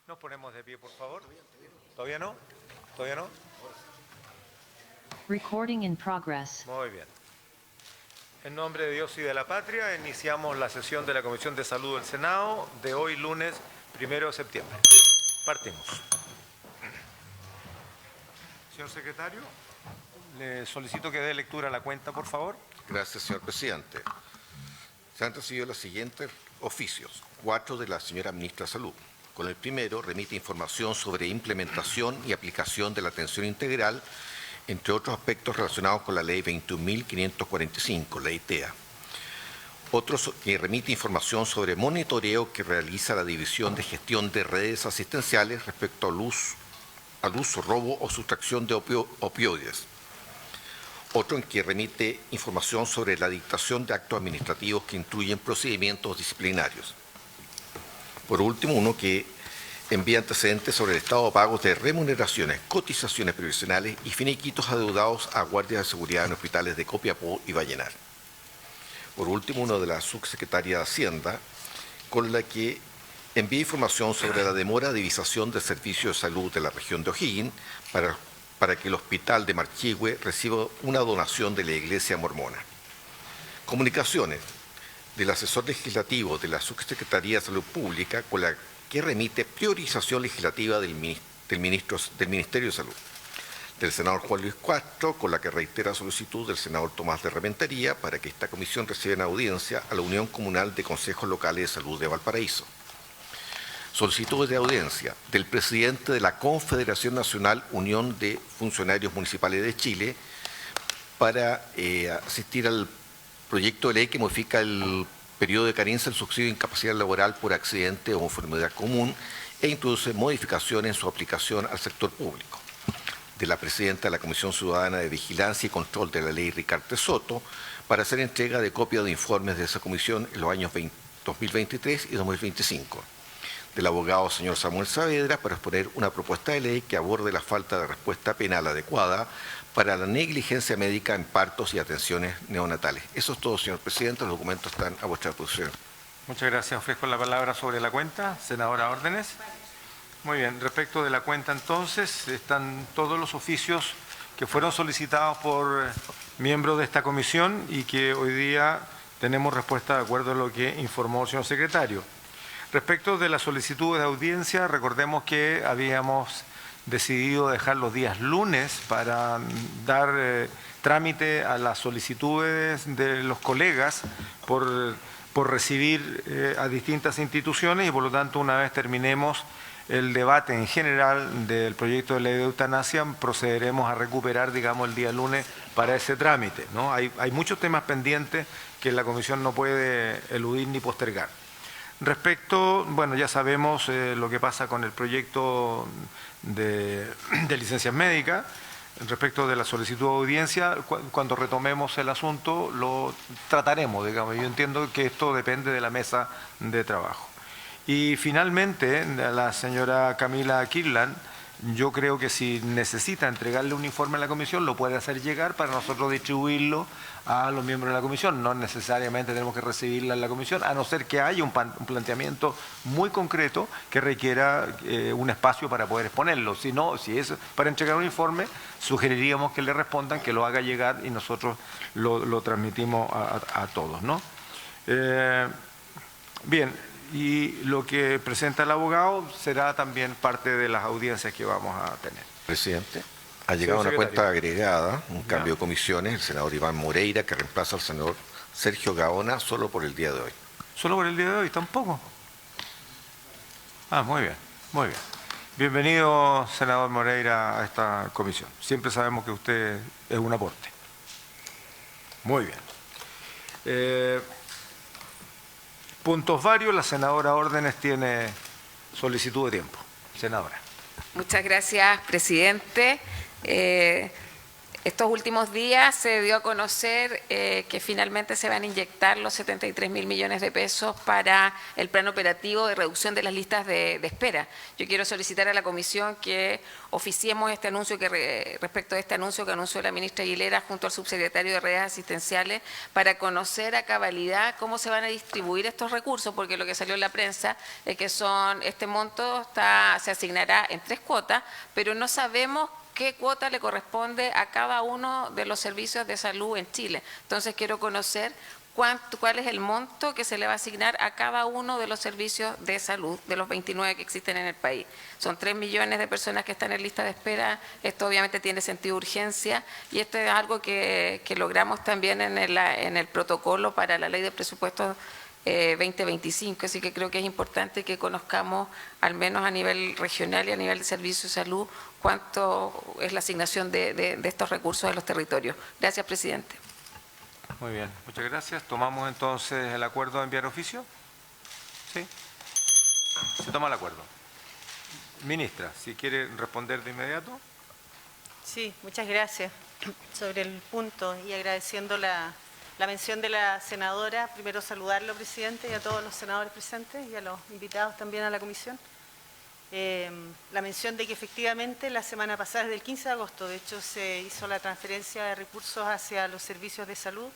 Nos ponemos de pie, por favor. ¿Todavía no? ¿Todavía no? Recording in progress. Muy bien. En nombre de Dios y de la Patria, iniciamos la sesión de la Comisión de Salud del Senado de hoy, lunes 1 de septiembre. Partimos. Señor secretario, le solicito que dé lectura a la cuenta, por favor. Gracias, señor presidente. Se han recibido los siguientes oficios, 4 de la señora ministra de Salud. Con el primero, remite información sobre implementación y aplicación de la atención integral, entre otros aspectos relacionados con la Ley 21.545, Ley TEA. Otros que remite información sobre monitoreo que realiza la División de Gestión de Redes Asistenciales respecto al uso, robo o sustracción de opioides. Otro en que remite información sobre la dictación de actos administrativos que incluyen procedimientos disciplinarios. Por último, uno que envía antecedentes sobre el estado de pagos de remuneraciones, cotizaciones previsionales y finiquitos adeudados a guardias de seguridad en hospitales de Copiapó y Vallenar. Por último, uno de la subsecretaria de Hacienda, con la que envía información sobre la demora de visación del servicio de salud de la región de O'Higgins para que el hospital de Marchihue reciba una donación de la Iglesia Mormona. Comunicaciones del asesor legislativo de la Subsecretaría de Salud Pública, con la que remite priorización legislativa del Ministerio de Salud. Del senador Juan Luis Castro, con la que reitera solicitud del senador Tomás de Rementería para que esta comisión reciba en audiencia a la Unión Comunal de Consejos Locales de Salud de Valparaíso. Solicitudes de audiencia del presidente de la Confederación Nacional Unión de Funcionarios Municipales de Chile para asistir al proyecto de ley que modifica el periodo de carencia del subsidio de incapacidad laboral por accidente o enfermedad común e introduce modificaciones en su aplicación al sector público. De la presidenta de la Comisión Ciudadana de Vigilancia y Control de la Ley, Ricardo Soto, para hacer entrega de copia de informes de esa comisión en los años 2023 y 2025. Del abogado señor Samuel Saavedra para exponer una propuesta de ley que aborde la falta de respuesta penal adecuada para la negligencia médica en partos y atenciones neonatales. Eso es todo, señor presidente. Los documentos están a vuestra disposición. Muchas gracias. Ofrezco la palabra sobre la cuenta. Senadora Órdenes. Muy bien. Respecto de la cuenta, entonces, están todos los oficios que fueron solicitados por miembros de esta comisión y que hoy día tenemos respuesta de acuerdo a lo que informó el señor secretario. Respecto de la solicitud de audiencia, recordemos que habíamos decidido dejar los días lunes para dar trámite a las solicitudes de los colegas por recibir a distintas instituciones y por lo tanto una vez terminemos el debate en general del proyecto de ley de eutanasia procederemos a recuperar, digamos, el día lunes para ese trámite, ¿no? Hay muchos temas pendientes que la comisión no puede eludir ni postergar. Respecto, bueno, ya sabemos lo que pasa con el proyecto de licencias médicas. Respecto de la solicitud de audiencia, cuando retomemos el asunto lo trataremos, digamos. Yo entiendo que esto depende de la mesa de trabajo. Y finalmente, la señora Camila Kirlan, yo creo que si necesita entregarle un informe a la comisión, lo puede hacer llegar para nosotros distribuirlo a los miembros de la comisión. No necesariamente tenemos que recibirla en la comisión, a no ser que haya un planteamiento muy concreto que requiera un espacio para poder exponerlo. Si no, si es para entregar un informe, sugeriríamos que le respondan, que lo haga llegar y nosotros lo transmitimos a todos, ¿no? Bien. Y lo que presenta el abogado será también parte de las audiencias que vamos a tener. Presidente, ha llegado una cuenta agregada, un cambio de comisiones, el senador Iván Moreira, que reemplaza al senador Sergio Gaona solo por el día de hoy. ¿Solo por el día de hoy? ¿Tampoco? Ah, muy bien, muy bien. Bienvenido, senador Moreira, a esta comisión. Siempre sabemos que usted es un aporte. Muy bien. Puntos varios, la senadora Órdenes tiene solicitud de tiempo. Senadora. Muchas gracias, presidente. Estos últimos días se dio a conocer que finalmente se van a inyectar los 73.000 millones de pesos para el plan operativo de reducción de las listas de espera. Yo quiero solicitar a la Comisión que oficiemos este anuncio respecto a este anuncio que anunció la ministra Aguilera junto al subsecretario de Redes Asistenciales para conocer a cabalidad cómo se van a distribuir estos recursos, porque lo que salió en la prensa es que este monto se asignará en 3 cuotas, pero no sabemos qué cuota le corresponde a cada uno de los servicios de salud en Chile. Entonces quiero conocer cuál es el monto que se le va a asignar a cada uno de los servicios de salud, de los 29 que existen en el país. Son 3 millones de personas que están en lista de espera, esto obviamente tiene sentido de urgencia y esto es algo que logramos también en el protocolo para la ley de presupuestos 2025, así que creo que es importante que conozcamos, al menos a nivel regional y a nivel de servicio de salud, cuánto es la asignación de estos recursos a los territorios. Gracias, presidente. Muy bien, muchas gracias. ¿Tomamos entonces el acuerdo de enviar oficio? ¿Sí? Se toma el acuerdo. Ministra, si quiere responder de inmediato. Sí, muchas gracias. Sobre el punto y agradeciendo la mención de la senadora, primero saludarlo, presidente, y a todos los senadores presentes y a los invitados también a la comisión. La mención de que efectivamente la semana pasada, desde el 15 de agosto, de hecho, se hizo la transferencia de recursos hacia los servicios de salud,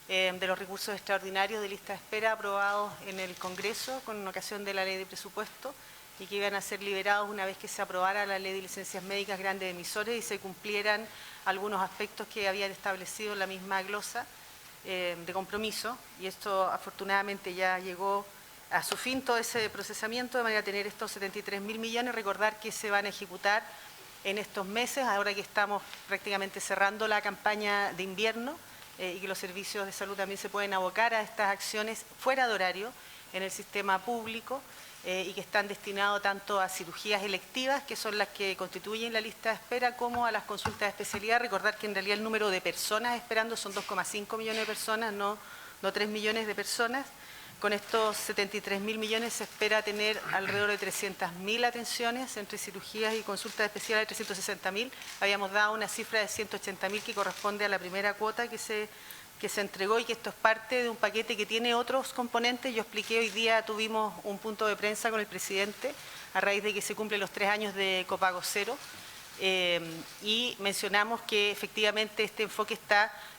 de los recursos extraordinarios de lista de espera aprobados en el Congreso con ocasión de la ley de presupuesto y que iban a ser liberados una vez que se aprobara la ley de licencias médicas grandes emisores y se cumplieran algunos aspectos que habían establecido en la misma glosa de compromiso, y esto afortunadamente ya llegó a su fin todo ese procesamiento de manera a tener estos 73.000 millones. Recordar que se van a ejecutar en estos meses, ahora que estamos prácticamente cerrando la campaña de invierno y que los servicios de salud también se pueden abocar a estas acciones fuera de horario en el sistema público y que están destinados tanto a cirugías electivas, que son las que constituyen la lista de espera, como a las consultas de especialidad. Recordar que en realidad el número de personas esperando son 2,5 millones de personas, no 3 millones de personas. Con estos 73.000 millones se espera tener alrededor de 300.000 atenciones entre cirugías y consultas de especialidad de 360.000. Habíamos dado una cifra de 180.000 que corresponde a la primera cuota que se entregó, y que esto es parte de un paquete que tiene otros componentes. Yo expliqué, hoy día tuvimos un punto de prensa con el presidente a raíz de que se cumplen los 3 años de copago cero y mencionamos que efectivamente este enfoque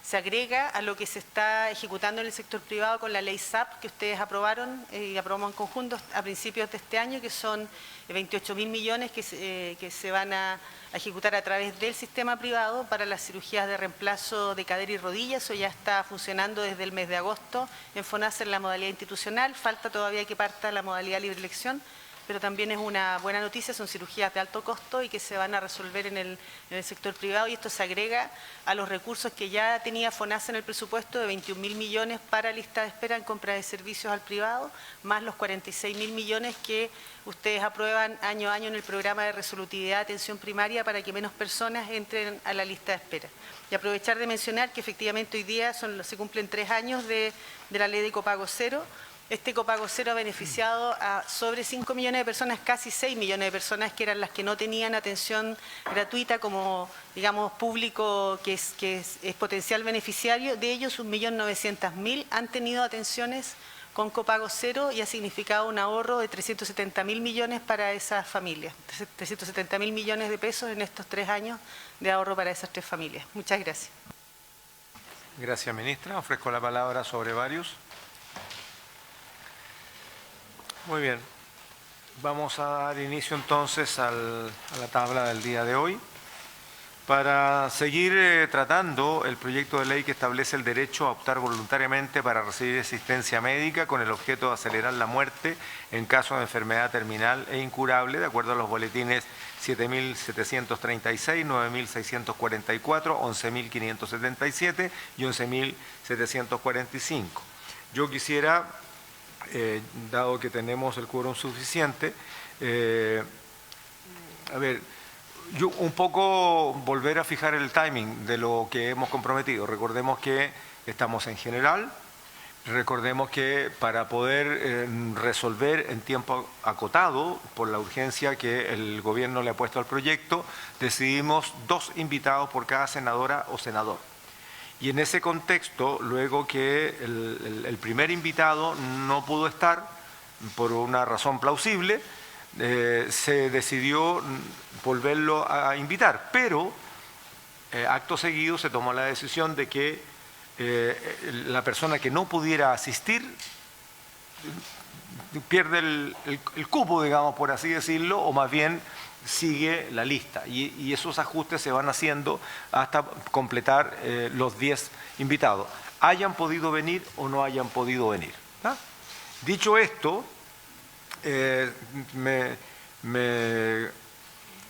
se agrega a lo que se está ejecutando en el sector privado con la ley SAP que ustedes aprobaron y aprobamos en conjunto a principios de este año, que son 28.000 millones que se van a ejecutar a través del sistema privado para las cirugías de reemplazo de cadera y rodilla. Eso ya está funcionando desde el mes de agosto en FONASA en la modalidad institucional. Falta todavía que parta la modalidad libre elección, pero también es una buena noticia, son cirugías de alto costo y que se van a resolver en el sector privado, y esto se agrega a los recursos que ya tenía FONASA en el presupuesto de 21.000 millones para lista de espera en compra de servicios al privado, más los 46.000 millones que ustedes aprueban año a año en el programa de resolutividad de atención primaria para que menos personas entren a la lista de espera. Y aprovechar de mencionar que efectivamente hoy día se cumplen 3 años de la ley de copago cero. Este copago cero ha beneficiado a sobre 5 millones de personas, casi 6 millones de personas, que eran las que no tenían atención gratuita como, digamos, público que es potencial beneficiario. De ellos, 1.900.000 han tenido atenciones con copago cero y ha significado un ahorro de 370.000 millones para esas familias. 370.000 millones de pesos en estos 3 años de ahorro para esas 3 familias. Muchas gracias. Gracias, ministra. Ofrezco la palabra sobre varios. Muy bien, vamos a dar inicio entonces a la tabla del día de hoy para seguir tratando el proyecto de ley que establece el derecho a optar voluntariamente para recibir asistencia médica con el objeto de acelerar la muerte en caso de enfermedad terminal e incurable, de acuerdo a los boletines 7.736, 9.644, 11.577 y 11.745. Yo quisiera, dado que tenemos el quórum suficiente, yo un poco volver a fijar el timing de lo que hemos comprometido. Recordemos que estamos en general Recordemos que para poder resolver en tiempo acotado, por la urgencia que el gobierno le ha puesto al proyecto, decidimos 2 invitados por cada senadora o senador. Y en ese contexto, luego que el primer invitado no pudo estar, por una razón plausible, se decidió volverlo a invitar, pero acto seguido se tomó la decisión de que la persona que no pudiera asistir pierde el cupo, digamos, por así decirlo, o más bien sigue la lista. Y esos ajustes se van haciendo hasta completar los 10 invitados, hayan podido venir o no hayan podido venir. ¿Ah? Dicho esto, me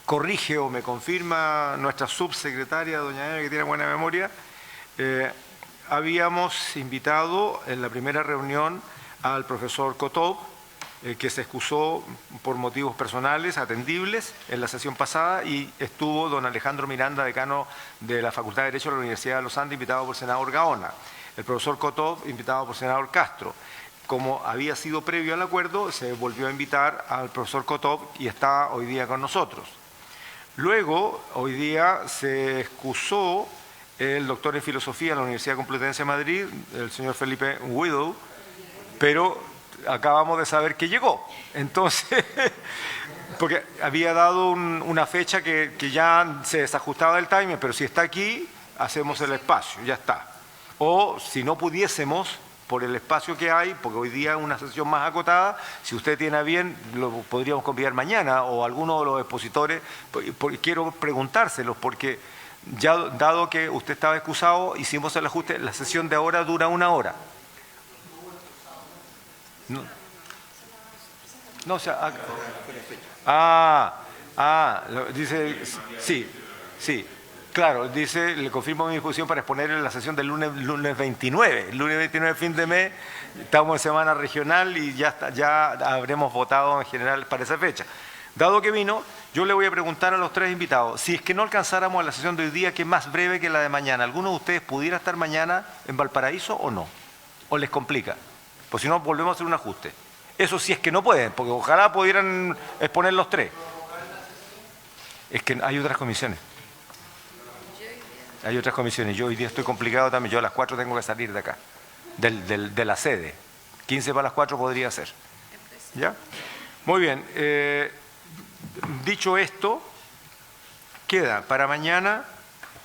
corrige o me confirma nuestra subsecretaria, doña Eva, que tiene buena memoria, habíamos invitado en la primera reunión al profesor Kotov, que se excusó por motivos personales, atendibles, en la sesión pasada, y estuvo don Alejandro Miranda, decano de la Facultad de Derecho de la Universidad de los Andes, invitado por el senador Gaona. El profesor Kotov, invitado por el senador Castro. Como había sido previo al acuerdo, se volvió a invitar al profesor Kotov y está hoy día con nosotros. Luego, hoy día se excusó el doctor en Filosofía de la Universidad Complutense de Madrid, el señor Felipe Widow, pero acabamos de saber que llegó. Entonces, porque había dado una fecha que ya se desajustaba del timing, pero si está aquí, hacemos el espacio, ya está. O si no pudiésemos, por el espacio que hay, porque hoy día es una sesión más acotada, si usted tiene a bien, lo podríamos convidar mañana, o alguno de los expositores, porque quiero preguntárselos, porque ya dado que usted estaba excusado, hicimos el ajuste, la sesión de ahora dura 1 hora. No, o sea, dice, sí, claro, dice, le confirmo mi disposición para exponer en la sesión del lunes 29. El lunes 29, fin de mes, estamos en semana regional y ya habremos votado en general para esa fecha. Dado que vino, yo le voy a preguntar a los 3 invitados, si es que no alcanzáramos a la sesión de hoy día, que es más breve que la de mañana, ¿alguno de ustedes pudiera estar mañana en Valparaíso o no? ¿O les complica? Pues si no, volvemos a hacer un ajuste. Eso sí es que no pueden, porque ojalá pudieran exponer los 3. Es que hay otras comisiones. Hay otras comisiones. Yo hoy día estoy complicado también. Yo a las 4 tengo que salir de acá, de la sede. 15 para las 4 podría ser. ¿Ya? Muy bien. Dicho esto, queda para mañana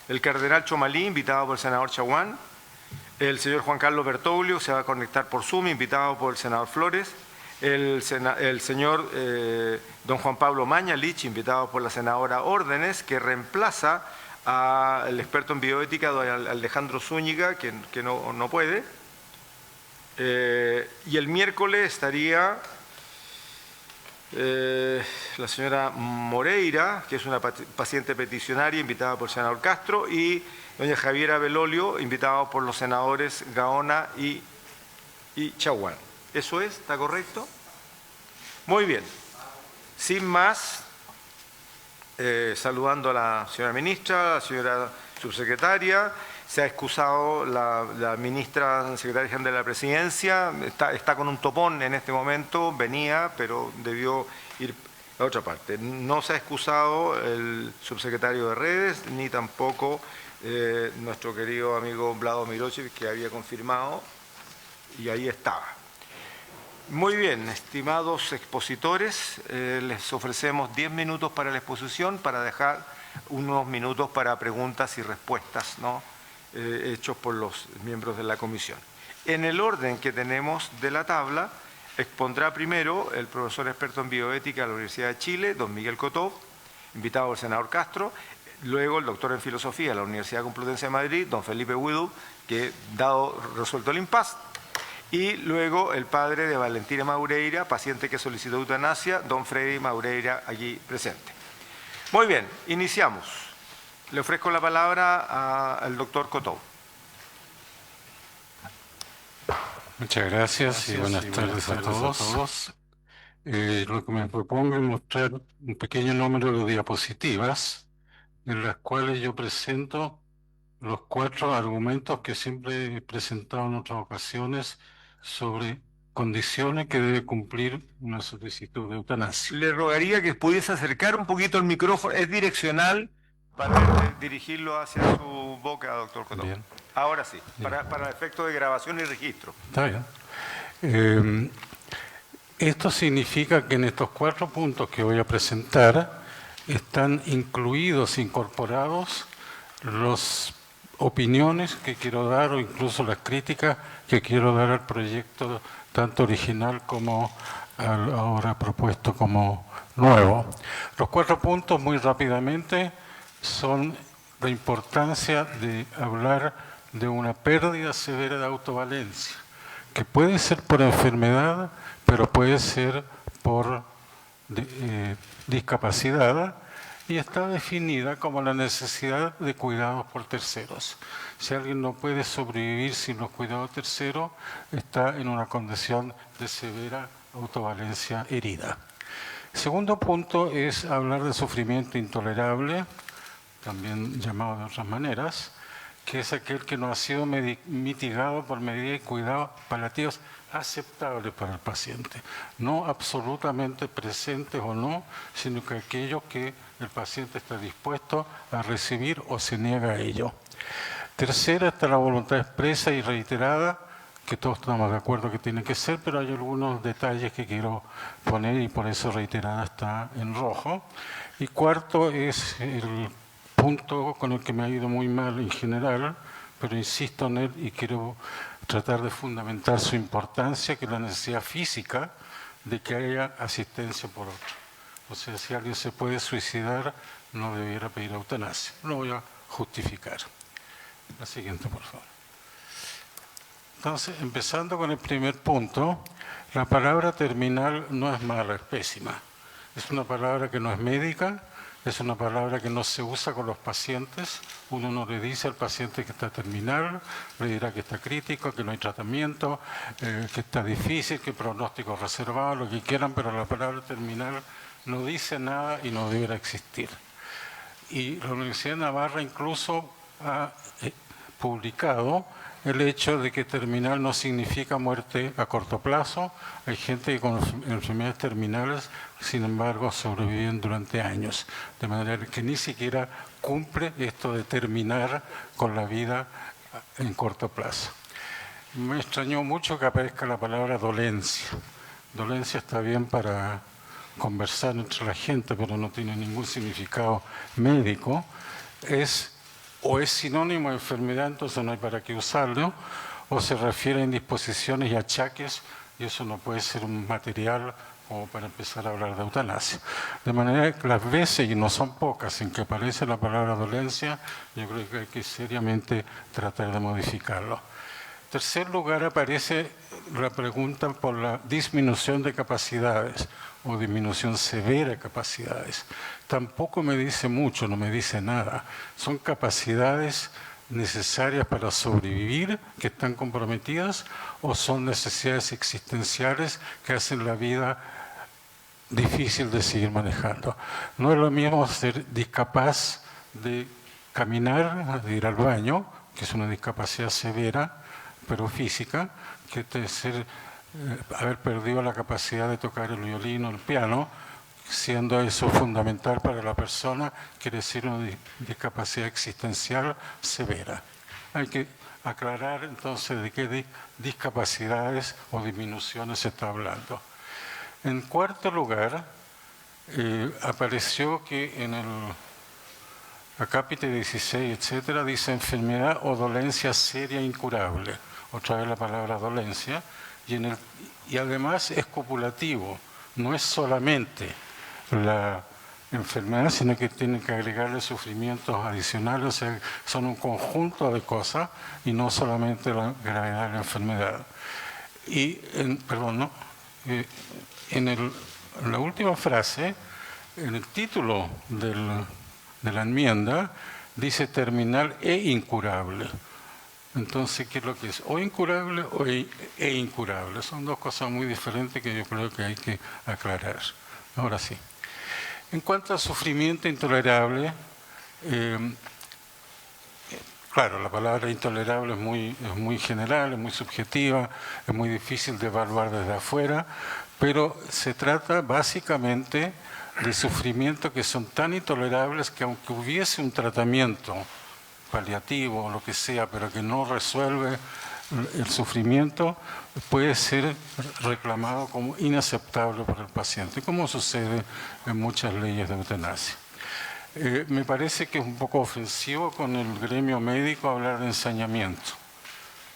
el cardenal Chomalí, invitado por el senador Chaguán, el señor Juan Carlos Bertoglio, se va a conectar por Zoom, invitado por el senador Flores, el señor don Juan Pablo Mañalich, invitado por la senadora Órdenes, que reemplaza al experto en bioética, don Alejandro Zúñiga, que no puede. Y el miércoles estaría la señora Moreira, que es una paciente peticionaria, invitada por el senador Castro, y doña Javiera Belolio, invitada por los senadores Gaona y Chaguán. ¿Eso es? ¿Está correcto? Muy bien. Sin más, saludando a la señora ministra, a la señora subsecretaria, se ha excusado la ministra secretaria general de la Presidencia, está con un topón en este momento, venía, pero debió ir a otra parte. No se ha excusado el subsecretario de Redes, ni tampoco nuestro querido amigo Vlado Mirochev, que había confirmado, y ahí estaba. Muy bien, estimados expositores, les ofrecemos 10 minutos para la exposición, para dejar unos minutos para preguntas y respuestas, ¿no? Hechos por los miembros de la comisión. En el orden que tenemos de la tabla, expondrá primero el profesor experto en bioética de la Universidad de Chile, don Miguel Kotov, invitado por el senador Castro, luego el doctor en filosofía de la Universidad Complutense de Madrid, don Felipe Widow, que resuelto el impasse, y luego el padre de Valentina Maureira, paciente que solicitó eutanasia, don Freddy Maureira, aquí presente. Muy bien, iniciamos. Le ofrezco la palabra al doctor Kotov. Muchas gracias y buenas tardes a todos. Lo que me propongo es mostrar un pequeño número de diapositivas en las cuales yo presento los 4 argumentos que siempre he presentado en otras ocasiones sobre condiciones que debe cumplir una solicitud de eutanasia. Le rogaría que pudiese acercar un poquito el micrófono, es direccional para dirigirlo hacia su boca, doctor Cotó. Bien. Ahora sí, para efecto de grabación y registro. Está bien. Esto significa que en estos 4 puntos que voy a presentar están incluidos, incorporados, las opiniones que quiero dar o incluso las críticas que quiero dar al proyecto, tanto original como al ahora propuesto como nuevo. Los 4 puntos, muy rápidamente, son la importancia de hablar de una pérdida severa de autovalencia, que puede ser por enfermedad, pero puede ser por discapacidad, y está definida como la necesidad de cuidados por terceros. Si alguien no puede sobrevivir sin los cuidados terceros, está en una condición de severa autovalencia herida. Segundo punto es hablar de sufrimiento intolerable, también llamado de otras maneras, que es aquel que no ha sido mitigado por medidas de cuidados paliativos aceptables para el paciente, no absolutamente presentes o no, sino que aquellos que el paciente está dispuesto a recibir o se niega a ello. Tercera está la voluntad expresa y reiterada, que todos estamos de acuerdo que tiene que ser, pero hay algunos detalles que quiero poner y por eso reiterada está en rojo. Y cuarto es el punto con el que me ha ido muy mal en general, pero insisto en él y quiero tratar de fundamentar su importancia, que es la necesidad física de que haya asistencia por otro. O sea, si alguien se puede suicidar, no debiera pedir eutanasia. Lo voy a justificar. La siguiente, por favor. Entonces, empezando con el primer punto, la palabra terminal no es mala, es pésima. Es una palabra que no es médica, es una palabra que no se usa con los pacientes. Uno no le dice al paciente que está terminal, le dirá que está crítico, que no hay tratamiento, que está difícil, que pronóstico reservado, lo que quieran, pero la palabra terminal no dice nada y no deberá existir. Y la Universidad de Navarra incluso ha publicado el hecho de que terminal no significa muerte a corto plazo. Hay gente que con enfermedades terminales, sin embargo, sobreviven durante años, de manera que ni siquiera cumple esto de terminar con la vida en corto plazo. Me extrañó mucho que aparezca la palabra dolencia. Dolencia está bien para conversar entre la gente, pero no tiene ningún significado médico. O es sinónimo de enfermedad, entonces no hay para qué usarlo, o se refiere a indisposiciones y achaques, y eso no puede ser un material como para empezar a hablar de eutanasia. De manera que las veces, y no son pocas, en que aparece la palabra dolencia, yo creo que hay que seriamente tratar de modificarlo. En tercer lugar, aparece la pregunta por la disminución de capacidades o disminución severa de capacidades. Tampoco me dice mucho, no me dice nada. Son capacidades necesarias para sobrevivir que están comprometidas o son necesidades existenciales que hacen la vida difícil de seguir manejando. No es lo mismo ser discapaz de caminar, de ir al baño, que es una discapacidad severa, pero física, que haber perdido la capacidad de tocar el violín o el piano, siendo eso fundamental para la persona, quiere decir una discapacidad existencial severa. Hay que aclarar entonces de qué discapacidades o disminuciones se está hablando. En cuarto lugar, apareció que en el acápite 16, etcétera, dice enfermedad o dolencia seria e incurable. Otra vez la palabra dolencia. Y además es copulativo, no es solamente la enfermedad, sino que tiene que agregarle sufrimientos adicionales, o sea, son un conjunto de cosas y no solamente la gravedad de la enfermedad. Y, en la última frase, en el título de la enmienda, dice terminal e incurable. Entonces, ¿qué es lo que es? O incurable e incurable. Son dos cosas muy diferentes que yo creo que hay que aclarar. Ahora sí. En cuanto al sufrimiento intolerable, Claro, la palabra intolerable es muy general, es muy subjetiva, es muy difícil de evaluar desde afuera, pero se trata básicamente de sufrimientos que son tan intolerables que aunque hubiese un tratamiento paliativo o lo que sea, pero que no resuelve el sufrimiento, puede ser reclamado como inaceptable por el paciente, como sucede en muchas leyes de eutanasia. Me parece que es un poco ofensivo con el gremio médico hablar de ensañamiento.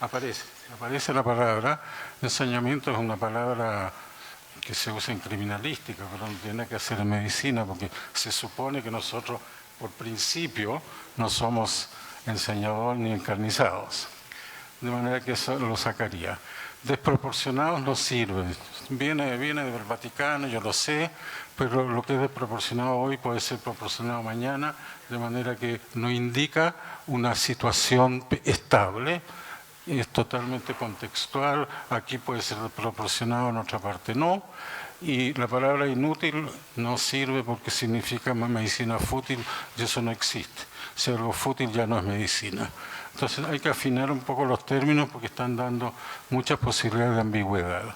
Aparece la palabra. Ensañamiento es una palabra que se usa en criminalística, pero no tiene que hacer en medicina, porque se supone que nosotros, por principio, no somos ensañadores ni encarnizados. De manera que eso lo sacaría. Desproporcionados no sirve. Viene del Vaticano, yo lo sé, pero lo que es desproporcionado hoy puede ser proporcionado mañana, de manera que no indica una situación estable. Es totalmente contextual, aquí puede ser desproporcionado, en otra parte no. Y la palabra inútil no sirve porque significa medicina fútil, y eso no existe. Si algo fútil ya no es medicina. Entonces hay que afinar un poco los términos porque están dando muchas posibilidades de ambigüedad.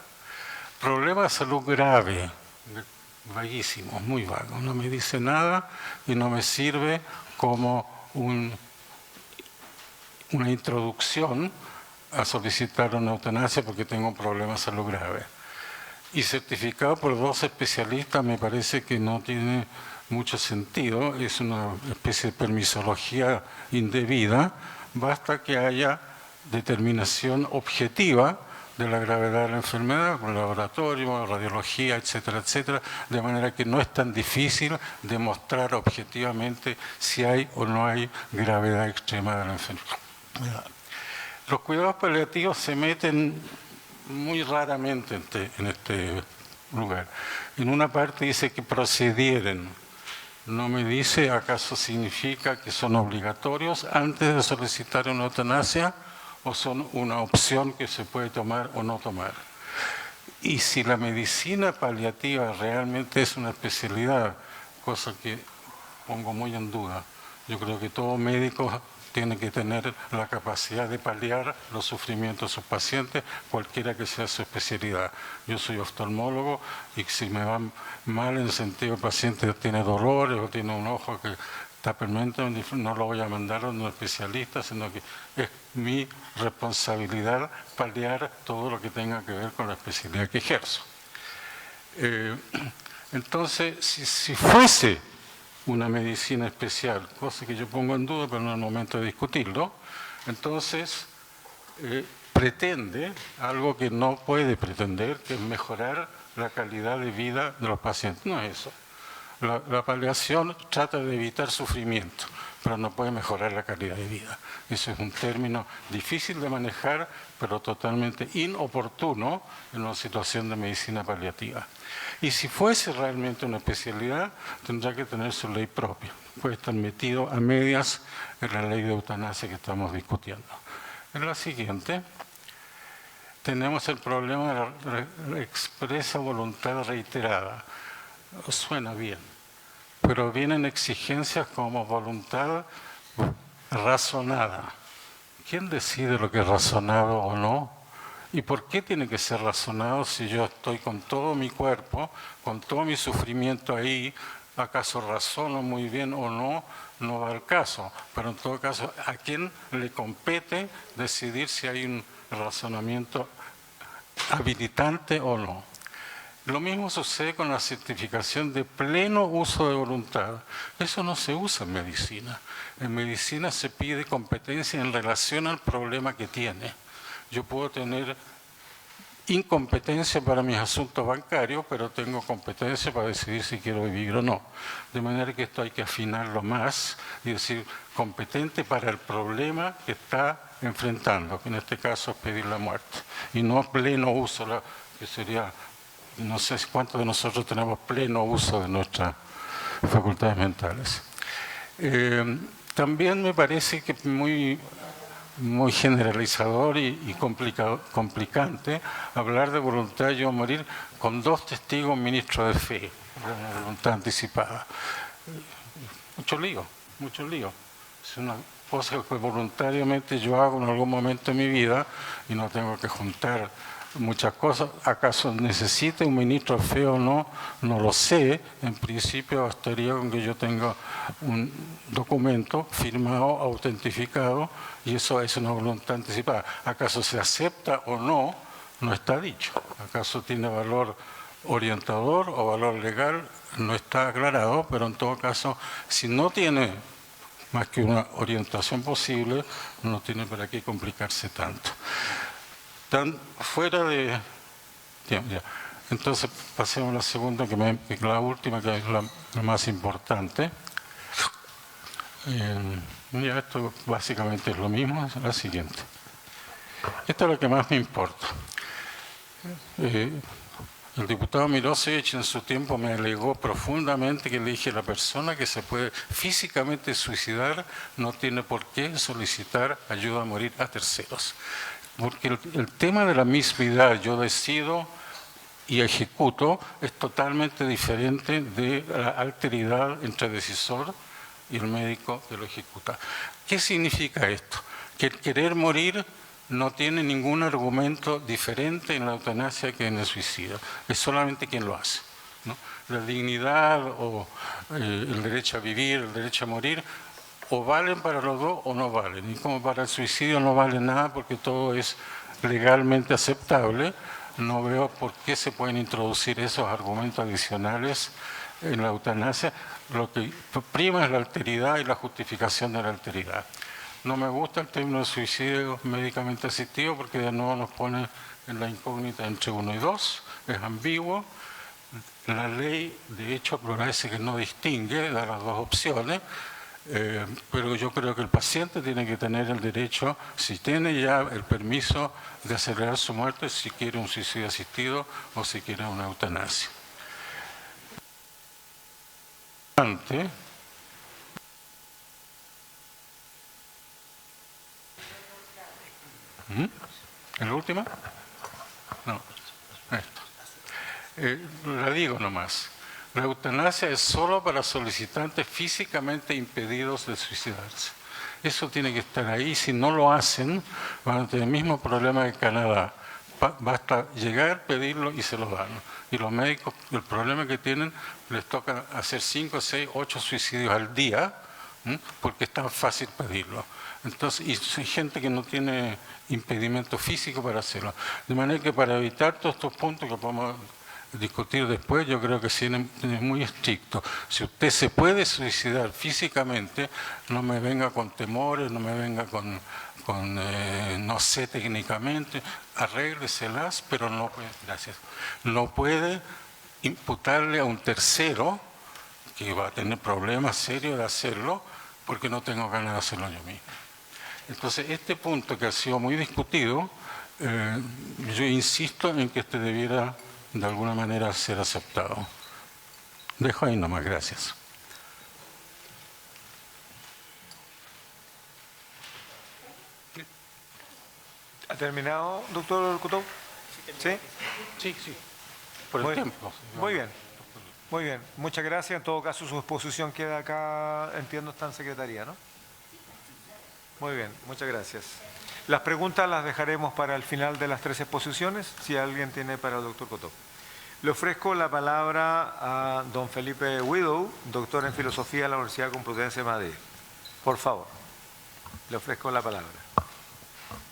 Problema de salud grave, vaguísimo, muy vago. No me dice nada y no me sirve como una introducción a solicitar una eutanasia porque tengo un problema de salud grave. Y certificado por 2 especialistas me parece que no tiene mucho sentido, es una especie de permisología indebida. Basta que haya determinación objetiva de la gravedad de la enfermedad, con laboratorio, radiología, etcétera, etcétera, de manera que no es tan difícil demostrar objetivamente si hay o no hay gravedad extrema de la enfermedad. Los cuidados paliativos se meten muy raramente en este lugar. En una parte dice que procedieren. No me dice, ¿acaso significa que son obligatorios antes de solicitar una eutanasia o son una opción que se puede tomar o no tomar? Y si la medicina paliativa realmente es una especialidad, cosa que pongo muy en duda, yo creo que todo médico tiene que tener la capacidad de paliar los sufrimientos de sus pacientes, cualquiera que sea su especialidad. Yo soy oftalmólogo y si me va mal en el sentido el paciente tiene dolores o tiene un ojo que está permanente, no lo voy a mandar a un especialista, sino que es mi responsabilidad paliar todo lo que tenga que ver con la especialidad que ejerzo. Entonces, si fuese una medicina especial, cosa que yo pongo en duda, pero no es el momento de discutirlo, entonces pretende algo que no puede pretender, que es mejorar la calidad de vida de los pacientes. No es eso. La paliación trata de evitar sufrimiento, pero no puede mejorar la calidad de vida. Eso es un término difícil de manejar, pero totalmente inoportuno en una situación de medicina paliativa. Y si fuese realmente una especialidad, tendrá que tener su ley propia. Puede estar metido a medias en la ley de eutanasia que estamos discutiendo. En la siguiente, tenemos el problema de la expresa voluntad reiterada. Suena bien, pero vienen exigencias como voluntad razonada. ¿Quién decide lo que es razonado o no? ¿Y por qué tiene que ser razonado si yo estoy con todo mi cuerpo, con todo mi sufrimiento ahí? ¿Acaso razono muy bien o no? No va al caso. Pero en todo caso, ¿a quién le compete decidir si hay un razonamiento habilitante o no? Lo mismo sucede con la certificación de pleno uso de voluntad. Eso no se usa en medicina. En medicina se pide competencia en relación al problema que tiene. Yo puedo tener incompetencia para mis asuntos bancarios, pero tengo competencia para decidir si quiero vivir o no. De manera que esto hay que afinarlo más y decir competente para el problema que está enfrentando, que en este caso es pedir la muerte. Y no pleno uso, que sería, no sé cuántos de nosotros tenemos pleno uso de nuestras facultades mentales. También me parece que muy generalizador y complicante hablar de voluntad yo morir con 2 testigos ministros de fe, de una voluntad anticipada. Mucho lío. Es una cosas que voluntariamente yo hago en algún momento de mi vida y no tengo que juntar muchas cosas. ¿Acaso necesite un ministro feo o no? No lo sé. En principio bastaría con que yo tenga un documento firmado, autentificado, y eso es una voluntad anticipada. ¿Acaso se acepta o no? No está dicho. ¿Acaso tiene valor orientador o valor legal? No está aclarado, pero en todo caso, si no tiene más que una orientación posible, no tiene para qué complicarse tanto. Tan fuera de... Ya. Entonces pasemos a la segunda, que es la última, que es la más importante. Ya esto básicamente es lo mismo, es la siguiente. Esta es la que más me importa. El diputado Milosevic en su tiempo me alegó profundamente que le dije: la persona que se puede físicamente suicidar no tiene por qué solicitar ayuda a morir a terceros. Porque el tema de la mismidad, yo decido y ejecuto, es totalmente diferente de la alteridad entre decisor y el médico que lo ejecuta. ¿Qué significa esto? Que el querer morir no tiene ningún argumento diferente en la eutanasia que en el suicidio. Es solamente quien lo hace, ¿no? La dignidad o el derecho a vivir, el derecho a morir, o valen para los dos o no valen. Y como para el suicidio no vale nada porque todo es legalmente aceptable, no veo por qué se pueden introducir esos argumentos adicionales en la eutanasia. Lo que prima es la alteridad y la justificación de la alteridad. No me gusta el término de suicidio médicamente asistido porque de nuevo nos pone en la incógnita entre 1 y 2, es ambiguo. La ley, de hecho, parece que no distingue, da las dos opciones, pero yo creo que el paciente tiene que tener el derecho, si tiene ya el permiso, de acelerar su muerte, si quiere un suicidio asistido o si quiere una eutanasia. ¿La última? No, esto. La digo nomás. La eutanasia es solo para solicitantes físicamente impedidos de suicidarse. Eso tiene que estar ahí. Si no lo hacen, van a tener el mismo problema que Canadá. Basta llegar, pedirlo y se lo dan. Y los médicos, el problema que tienen, les toca hacer 5, 6, 8 suicidios al día, porque es tan fácil pedirlo. Entonces, y hay gente que no tiene impedimento físico para hacerlo. De manera que para evitar todos estos puntos que podemos discutir después, yo creo que sí es muy estricto. Si usted se puede suicidar físicamente, no me venga con temores, no me venga con no sé técnicamente, arrégleselas, pero no puede, gracias, no puede imputarle a un tercero que va a tener problemas serios de hacerlo porque no tengo ganas de hacerlo yo mismo. Entonces, este punto que ha sido muy discutido, yo insisto en que este debiera de alguna manera ser aceptado. Dejo ahí nomás, gracias. ¿Ha terminado, doctor Cotó? ¿Sí? Sí. Por el tiempo. Muy bien. Muy bien. Muchas gracias. En todo caso, su exposición queda acá, entiendo, está en secretaría, ¿no? Muy bien. Muchas gracias. Las preguntas las dejaremos para el final de las 3 exposiciones, si alguien tiene para el doctor Cotó. Le ofrezco la palabra a don Felipe Widow, doctor en Filosofía de la Universidad Complutense de Madrid. Por favor, le ofrezco la palabra.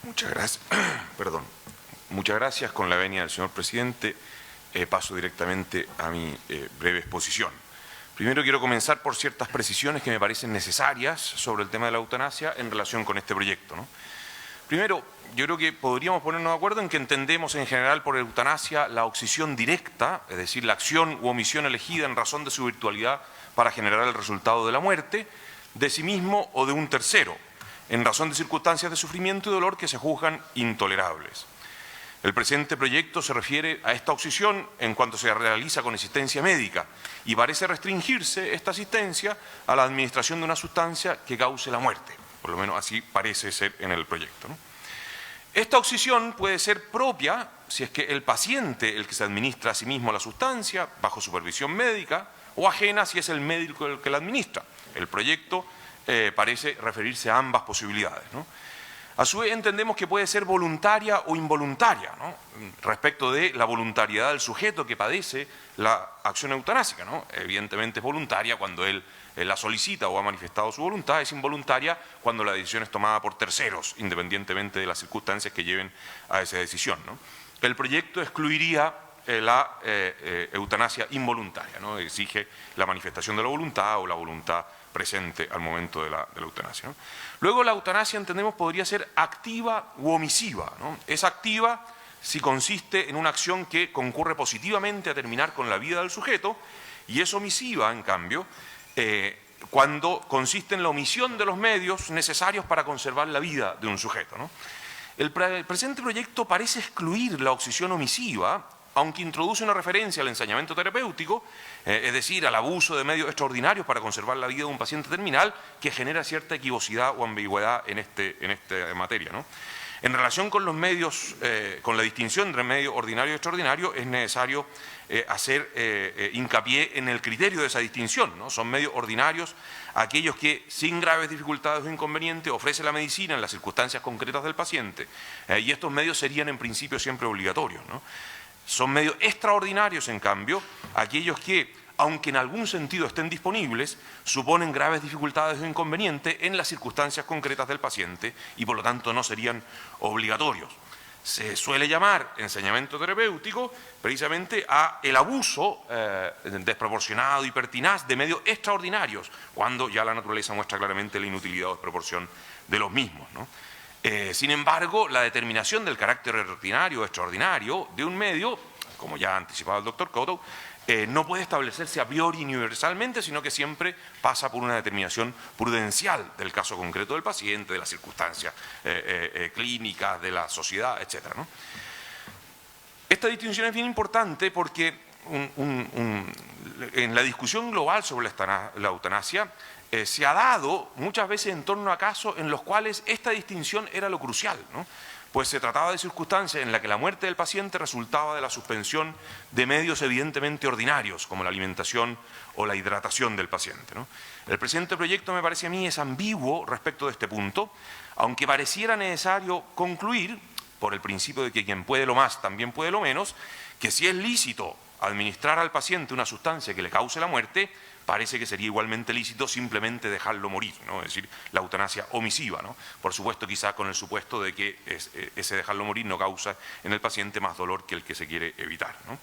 Muchas gracias. Perdón. Muchas gracias. Con la venia del señor presidente, paso directamente a mi breve exposición. Primero quiero comenzar por ciertas precisiones que me parecen necesarias sobre el tema de la eutanasia en relación con este proyecto, ¿no? Primero, yo creo que podríamos ponernos de acuerdo en que entendemos en general por eutanasia la ocisión directa, es decir, la acción u omisión elegida en razón de su virtualidad para generar el resultado de la muerte, de sí mismo o de un tercero, en razón de circunstancias de sufrimiento y dolor que se juzgan intolerables. El presente proyecto se refiere a esta ocisión en cuanto se realiza con asistencia médica y parece restringirse esta asistencia a la administración de una sustancia que cause la muerte. Por lo menos así parece ser en el proyecto, ¿no? Esta ocisión puede ser propia si es que el paciente el que se administra a sí mismo la sustancia bajo supervisión médica, o ajena si es el médico el que la administra. El proyecto parece referirse a ambas posibilidades, ¿no? A su vez entendemos que puede ser voluntaria o involuntaria, ¿no? Respecto de la voluntariedad del sujeto que padece la acción eutanásica, ¿no? Evidentemente es voluntaria cuando él la solicita o ha manifestado su voluntad, es involuntaria cuando la decisión es tomada por terceros, independientemente de las circunstancias que lleven a esa decisión, ¿no? El proyecto excluiría la eutanasia involuntaria, ¿no? Exige la manifestación de la voluntad o la voluntad presente al momento de la eutanasia, ¿no? Luego la eutanasia, entendemos, podría ser activa u omisiva, ¿no? Es activa si consiste en una acción que concurre positivamente a terminar con la vida del sujeto, y es omisiva, en cambio, cuando consiste en la omisión de los medios necesarios para conservar la vida de un sujeto, ¿no? El presente proyecto parece excluir la ocisión omisiva, aunque introduce una referencia al ensañamiento terapéutico, es decir, al abuso de medios extraordinarios para conservar la vida de un paciente terminal, que genera cierta equivocidad o ambigüedad en esta materia, ¿no? En relación con los medios, con la distinción entre medio ordinario y extraordinario, es necesario hacer hincapié en el criterio de esa distinción, ¿no? Son medios ordinarios aquellos que, sin graves dificultades o inconvenientes, ofrece la medicina en las circunstancias concretas del paciente, y estos medios serían en principio siempre obligatorios, ¿no? Son medios extraordinarios, en cambio, aquellos que, aunque en algún sentido estén disponibles, suponen graves dificultades o inconvenientes en las circunstancias concretas del paciente y por lo tanto no serían obligatorios. Se suele llamar ensañamiento terapéutico precisamente a el abuso desproporcionado y pertinaz de medios extraordinarios, cuando ya la naturaleza muestra claramente la inutilidad o desproporción de los mismos, ¿no? Sin embargo, la determinación del carácter ordinario o extraordinario de un medio, como ya ha anticipado el doctor Cotto, no puede establecerse a priori ni universalmente, sino que siempre pasa por una determinación prudencial del caso concreto del paciente, de las circunstancias clínicas, de la sociedad, etc., ¿no? Esta distinción es bien importante porque en la discusión global sobre la eutanasia se ha dado muchas veces en torno a casos en los cuales esta distinción era lo crucial, ¿no? Pues se trataba de circunstancias en las que la muerte del paciente resultaba de la suspensión de medios evidentemente ordinarios, como la alimentación o la hidratación del paciente, ¿no? El presente proyecto, me parece a mí, es ambiguo respecto de este punto, aunque pareciera necesario concluir, por el principio de que quien puede lo más también puede lo menos, que si es lícito administrar al paciente una sustancia que le cause la muerte, parece que sería igualmente lícito simplemente dejarlo morir, ¿no? Es decir, la eutanasia omisiva, ¿no? Por supuesto, quizás con el supuesto de que ese dejarlo morir no causa en el paciente más dolor que el que se quiere evitar, ¿no?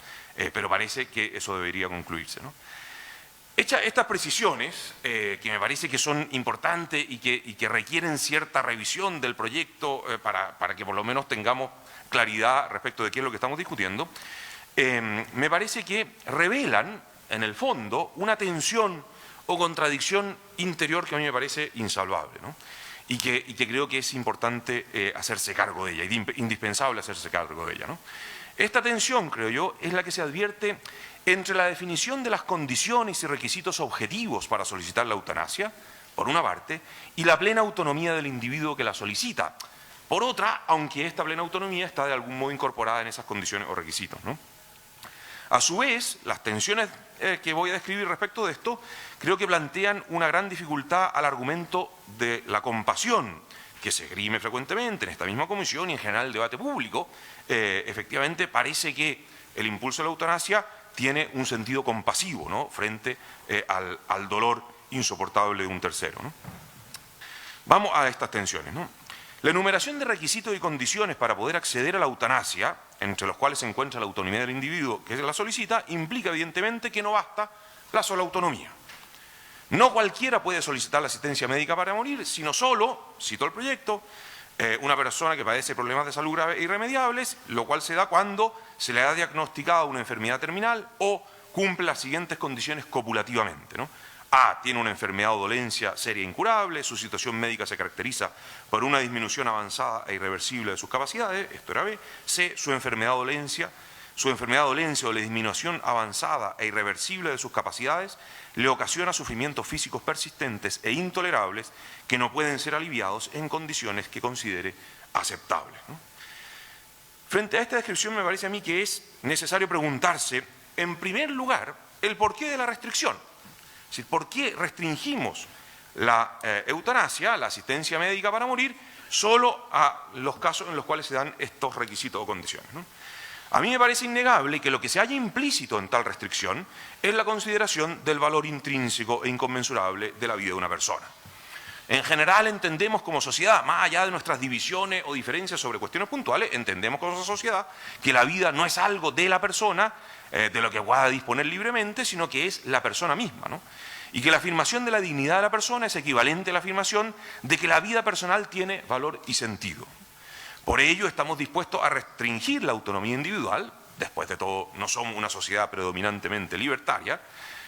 Pero parece que eso debería concluirse, ¿no? Hechas estas precisiones, que me parece que son importantes y que requieren cierta revisión del proyecto para que por lo menos tengamos claridad respecto de qué es lo que estamos discutiendo, me parece que revelan, en el fondo, una tensión o contradicción interior que a mí me parece insalvable, ¿no? Y que creo que es importante hacerse cargo de ella, indispensable hacerse cargo de ella, ¿no? Esta tensión, creo yo, es la que se advierte entre la definición de las condiciones y requisitos objetivos para solicitar la eutanasia, por una parte, y la plena autonomía del individuo que la solicita, por otra, aunque esta plena autonomía está de algún modo incorporada en esas condiciones o requisitos, ¿no? A su vez, las tensiones que voy a describir respecto de esto, creo que plantean una gran dificultad al argumento de la compasión, que se esgrime frecuentemente en esta misma comisión y en general el debate público. Efectivamente, parece que el impulso a la eutanasia tiene un sentido compasivo, ¿no?, frente al dolor insoportable de un tercero, ¿no? Vamos a estas tensiones, ¿no? La enumeración de requisitos y condiciones para poder acceder a la eutanasia, entre los cuales se encuentra la autonomía del individuo que la solicita, implica evidentemente que no basta la sola autonomía. No cualquiera puede solicitar la asistencia médica para morir, sino solo, cito el proyecto, una persona que padece problemas de salud graves e irremediables, lo cual se da cuando se le ha diagnosticado una enfermedad terminal o cumple las siguientes condiciones copulativamente, ¿no? A, tiene una enfermedad o dolencia seria e incurable, su situación médica se caracteriza por una disminución avanzada e irreversible de sus capacidades, esto era B. C, su enfermedad o dolencia o la disminución avanzada e irreversible de sus capacidades le ocasiona sufrimientos físicos persistentes e intolerables que no pueden ser aliviados en condiciones que considere aceptables, ¿no? Frente a esta descripción, me parece a mí que es necesario preguntarse, en primer lugar, el porqué de la restricción. Es decir, ¿por qué restringimos la eutanasia, la asistencia médica para morir, solo a los casos en los cuales se dan estos requisitos o condiciones, ¿no? A mí me parece innegable que lo que se haya implícito en tal restricción es la consideración del valor intrínseco e inconmensurable de la vida de una persona. En general entendemos como sociedad, más allá de nuestras divisiones o diferencias sobre cuestiones puntuales, entendemos como sociedad que la vida no es algo de la persona, de lo que pueda disponer libremente, sino que es la persona misma, ¿no? Y que la afirmación de la dignidad de la persona es equivalente a la afirmación de que la vida personal tiene valor y sentido. Por ello estamos dispuestos a restringir la autonomía individual, después de todo no somos una sociedad predominantemente libertaria,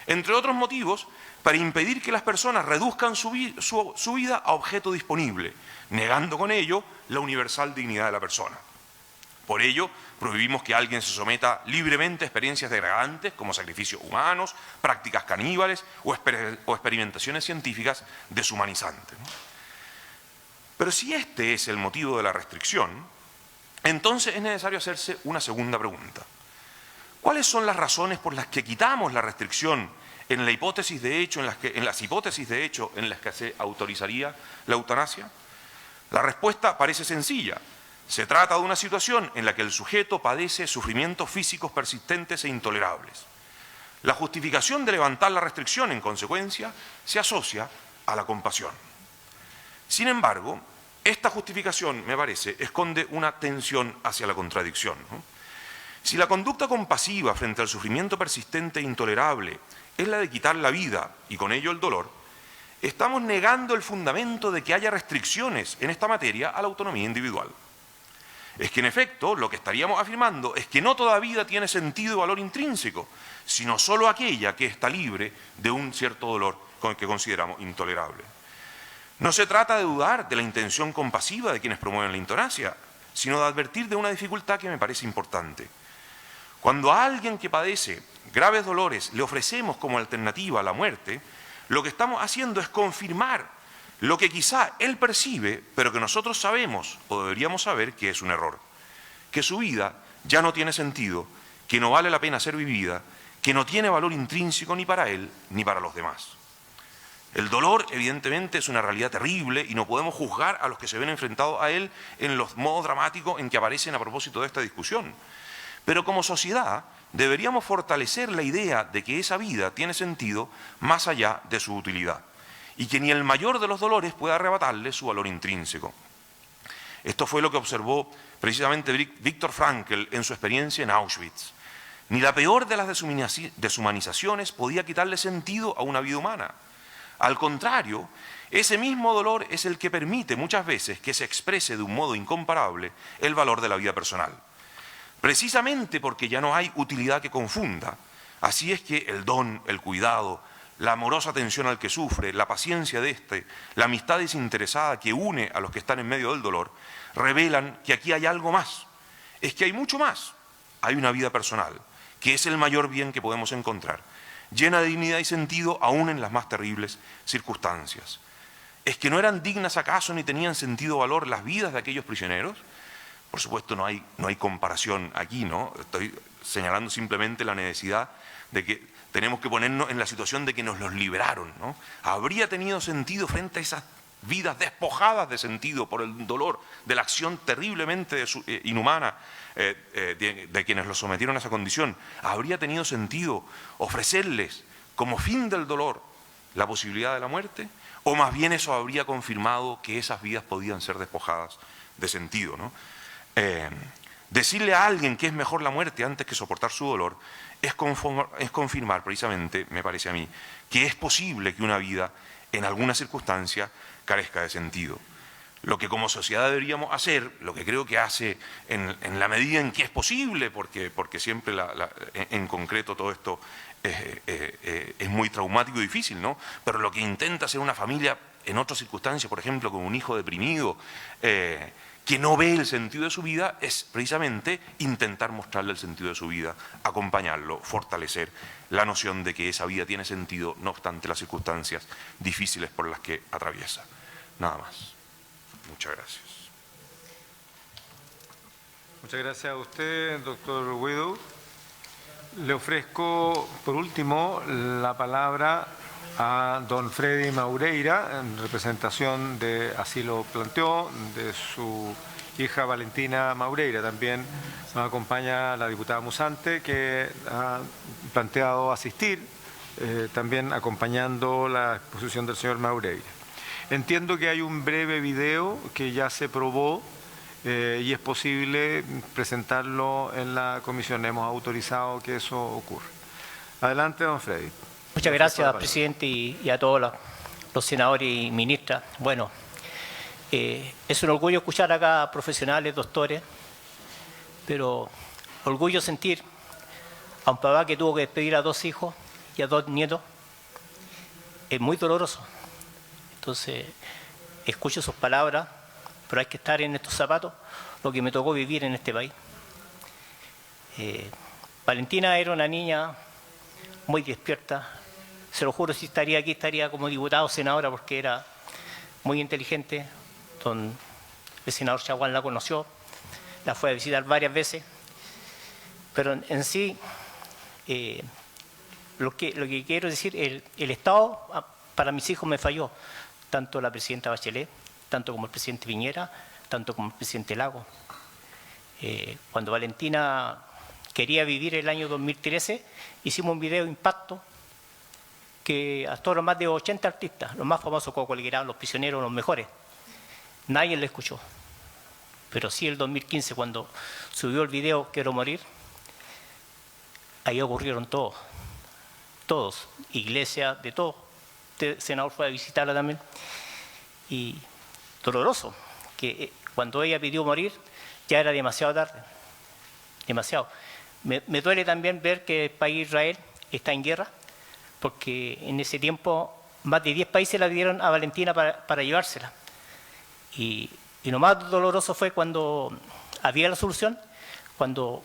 entre otros motivos, para impedir que las personas reduzcan su vida a objeto disponible, negando con ello la universal dignidad de la persona. Por ello, prohibimos que alguien se someta libremente a experiencias degradantes como sacrificios humanos, prácticas caníbales o experimentaciones científicas deshumanizantes, ¿no? Pero si este es el motivo de la restricción, entonces es necesario hacerse una segunda pregunta. ¿Cuáles son las razones por las que quitamos la restricción en las hipótesis de hecho en las que se autorizaría la eutanasia? La respuesta parece sencilla. Se trata de una situación en la que el sujeto padece sufrimientos físicos persistentes e intolerables. La justificación de levantar la restricción, en consecuencia, se asocia a la compasión. Sin embargo, esta justificación, me parece, esconde una tensión hacia la contradicción, ¿no? Si la conducta compasiva frente al sufrimiento persistente e intolerable es la de quitar la vida y con ello el dolor, estamos negando el fundamento de que haya restricciones en esta materia a la autonomía individual. Es que en efecto lo que estaríamos afirmando es que no toda vida tiene sentido y valor intrínseco, sino solo aquella que está libre de un cierto dolor con el que consideramos intolerable. No se trata de dudar de la intención compasiva de quienes promueven la eutanasia, sino de advertir de una dificultad que me parece importante. Cuando a alguien que padece graves dolores le ofrecemos como alternativa la muerte, lo que estamos haciendo es confirmar lo que quizá él percibe, pero que nosotros sabemos o deberíamos saber que es un error, que su vida ya no tiene sentido, que no vale la pena ser vivida, que no tiene valor intrínseco ni para él ni para los demás. El dolor, evidentemente, es una realidad terrible y no podemos juzgar a los que se ven enfrentados a él en los modos dramáticos en que aparecen a propósito de esta discusión. Pero como sociedad deberíamos fortalecer la idea de que esa vida tiene sentido más allá de su utilidad y que ni el mayor de los dolores pueda arrebatarle su valor intrínseco. Esto fue lo que observó precisamente Viktor Frankl en su experiencia en Auschwitz. Ni la peor de las deshumanizaciones podía quitarle sentido a una vida humana. Al contrario, ese mismo dolor es el que permite muchas veces que se exprese de un modo incomparable el valor de la vida personal. Precisamente porque ya no hay utilidad que confunda, así es que el don, el cuidado, la amorosa atención al que sufre, la paciencia de éste, la amistad desinteresada que une a los que están en medio del dolor, revelan que aquí hay algo más. Es que hay mucho más. Hay una vida personal, que es el mayor bien que podemos encontrar, llena de dignidad y sentido aún en las más terribles circunstancias. ¿Es que no eran dignas acaso ni tenían sentido o valor las vidas de aquellos prisioneros? Por supuesto no hay comparación aquí, ¿no? Estoy señalando simplemente la necesidad de que tenemos que ponernos en la situación de que nos los liberaron, ¿no? ¿Habría tenido sentido frente a esas vidas despojadas de sentido por el dolor de la acción terriblemente inhumana de quienes los sometieron a esa condición? ¿Habría tenido sentido ofrecerles como fin del dolor la posibilidad de la muerte? ¿O más bien eso habría confirmado que esas vidas podían ser despojadas de sentido, ¿no? Decirle a alguien que es mejor la muerte antes que soportar su dolor es confirmar precisamente, me parece a mí, que es posible que una vida en alguna circunstancia carezca de sentido. Lo que como sociedad deberíamos hacer, lo que creo que hace en la medida en que es posible, porque siempre en concreto todo esto es muy traumático y difícil, ¿no? Pero lo que intenta hacer una familia en otras circunstancias, por ejemplo, con un hijo deprimido, que no ve el sentido de su vida, es precisamente intentar mostrarle el sentido de su vida, acompañarlo, fortalecer la noción de que esa vida tiene sentido, no obstante las circunstancias difíciles por las que atraviesa. Nada más. Muchas gracias. Muchas gracias a usted, doctor Guido. Le ofrezco, por último, la palabra a don Freddy Maureira, en representación de, así lo planteó, de su hija Valentina Maureira. También nos acompaña la diputada Musante, que ha planteado asistir, también acompañando la exposición del señor Maureira. Entiendo que hay un breve video que ya se probó y es posible presentarlo en la comisión. Hemos autorizado que eso ocurra. Adelante, don Freddy. Muchas gracias, presidente, y a todos los senadores y ministras. Bueno, es un orgullo escuchar acá a profesionales, doctores, pero orgullo sentir a un papá que tuvo que despedir a 2 hijos y a 2 nietos. Es muy doloroso. Entonces, escucho sus palabras, pero hay que estar en estos zapatos, lo que me tocó vivir en este país. Valentina era una niña muy despierta. Se lo juro, si estaría aquí, estaría como diputado o senadora, porque era muy inteligente. El senador Chaguán la conoció, la fue a visitar varias veces. Pero en sí, lo que quiero decir, el Estado para mis hijos me falló. Tanto la presidenta Bachelet, tanto como el presidente Piñera, tanto como el presidente Lagos. Cuando Valentina quería vivir el año 2013, hicimos un video impacto que a todos los más de 80 artistas, los más famosos, Coco Leguirán, Los Prisioneros, los mejores, nadie le escuchó. Pero sí el 2015, cuando subió el video Quiero Morir, ahí ocurrieron todos, iglesias, de todo. Este senador fue a visitarla también. Y doloroso, que cuando ella pidió morir, ya era demasiado tarde. Demasiado. Me duele también ver que el país Israel está en guerra, porque en ese tiempo más de 10 países la dieron a Valentina para llevársela. Y lo más doloroso fue cuando había la solución, cuando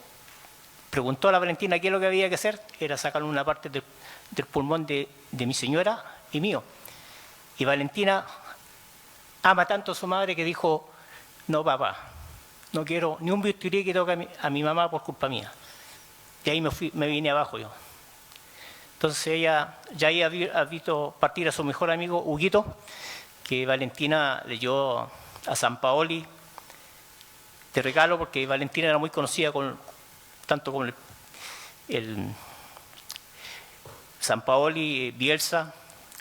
preguntó a la Valentina qué es lo que había que hacer, era sacar una parte del pulmón de mi señora y mío. Y Valentina ama tanto a su madre que dijo, no papá, no quiero ni un bisturí que toque a mi mamá por culpa mía. Y ahí me vine abajo yo. Entonces ella ya había visto partir a su mejor amigo, Huguito, que Valentina le dio a San Paoli de regalo, porque Valentina era muy conocida tanto con el San Paoli, Bielsa,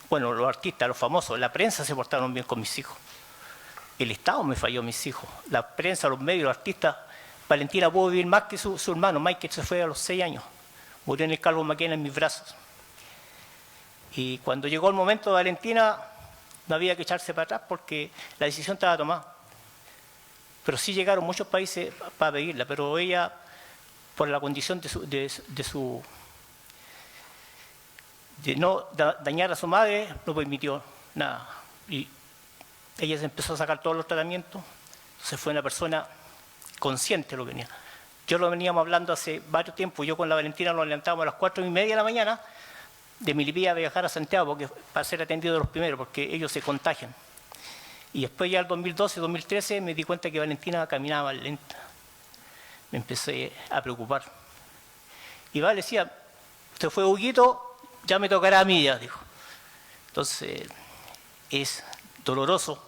bueno, los artistas, los famosos, la prensa se portaron bien con mis hijos. El Estado me falló a mis hijos, la prensa, los medios, los artistas. Valentina pudo vivir más que su hermano, Michael se fue a los 6 años, murió en el Calvo Maquena en mis brazos. Y cuando llegó el momento de Valentina, no había que echarse para atrás porque la decisión estaba tomada. Pero sí llegaron muchos países para pedirla, pero ella, por la condición de no dañar a su madre, no permitió nada. Y ella se empezó a sacar todos los tratamientos, entonces fue una persona consciente de lo que venía. Yo lo veníamos hablando hace varios tiempos, yo con la Valentina nos levantábamos a las 4:30 de la mañana, de Milipilla a viajar a Santiago para ser atendido de los primeros, porque ellos se contagian. Y después ya el 2012, 2013 me di cuenta que Valentina caminaba lenta. Me empecé a preocupar. Y Val decía, usted fue Huguito, ya me tocará a mí, ya dijo. Entonces, es doloroso.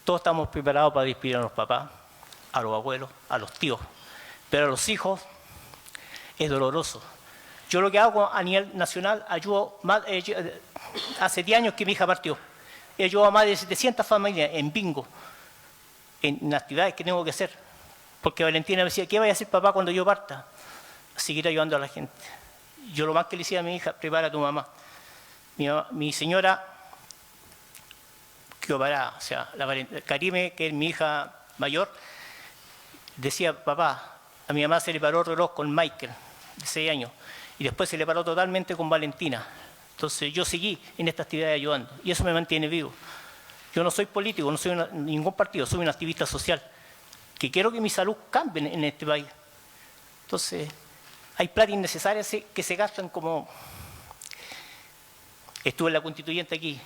Todos estamos preparados para despedir a los papás, a los abuelos, a los tíos. Pero a los hijos es doloroso. Yo lo que hago a nivel nacional, ayudo más, hace 10 años que mi hija partió. He ayudado a más de 700 familias en bingo, en actividades que tengo que hacer. Porque Valentina me decía, ¿qué vaya a hacer papá cuando yo parta? Seguir ayudando a la gente. Yo lo más que le decía a mi hija, prepara a tu mamá. Mi señora, que operaba, o sea, Karime, que es mi hija mayor, decía, papá, a mi mamá se le paró el reloj con Michael, de 6 años, y después se le paró totalmente con Valentina. Entonces yo seguí en esta actividad ayudando, y eso me mantiene vivo. Yo no soy político, no soy ningún partido, soy un activista social, que quiero que mi salud cambie en este país. Entonces, hay plata innecesaria que se gastan como... Estuve en la Constituyente aquí,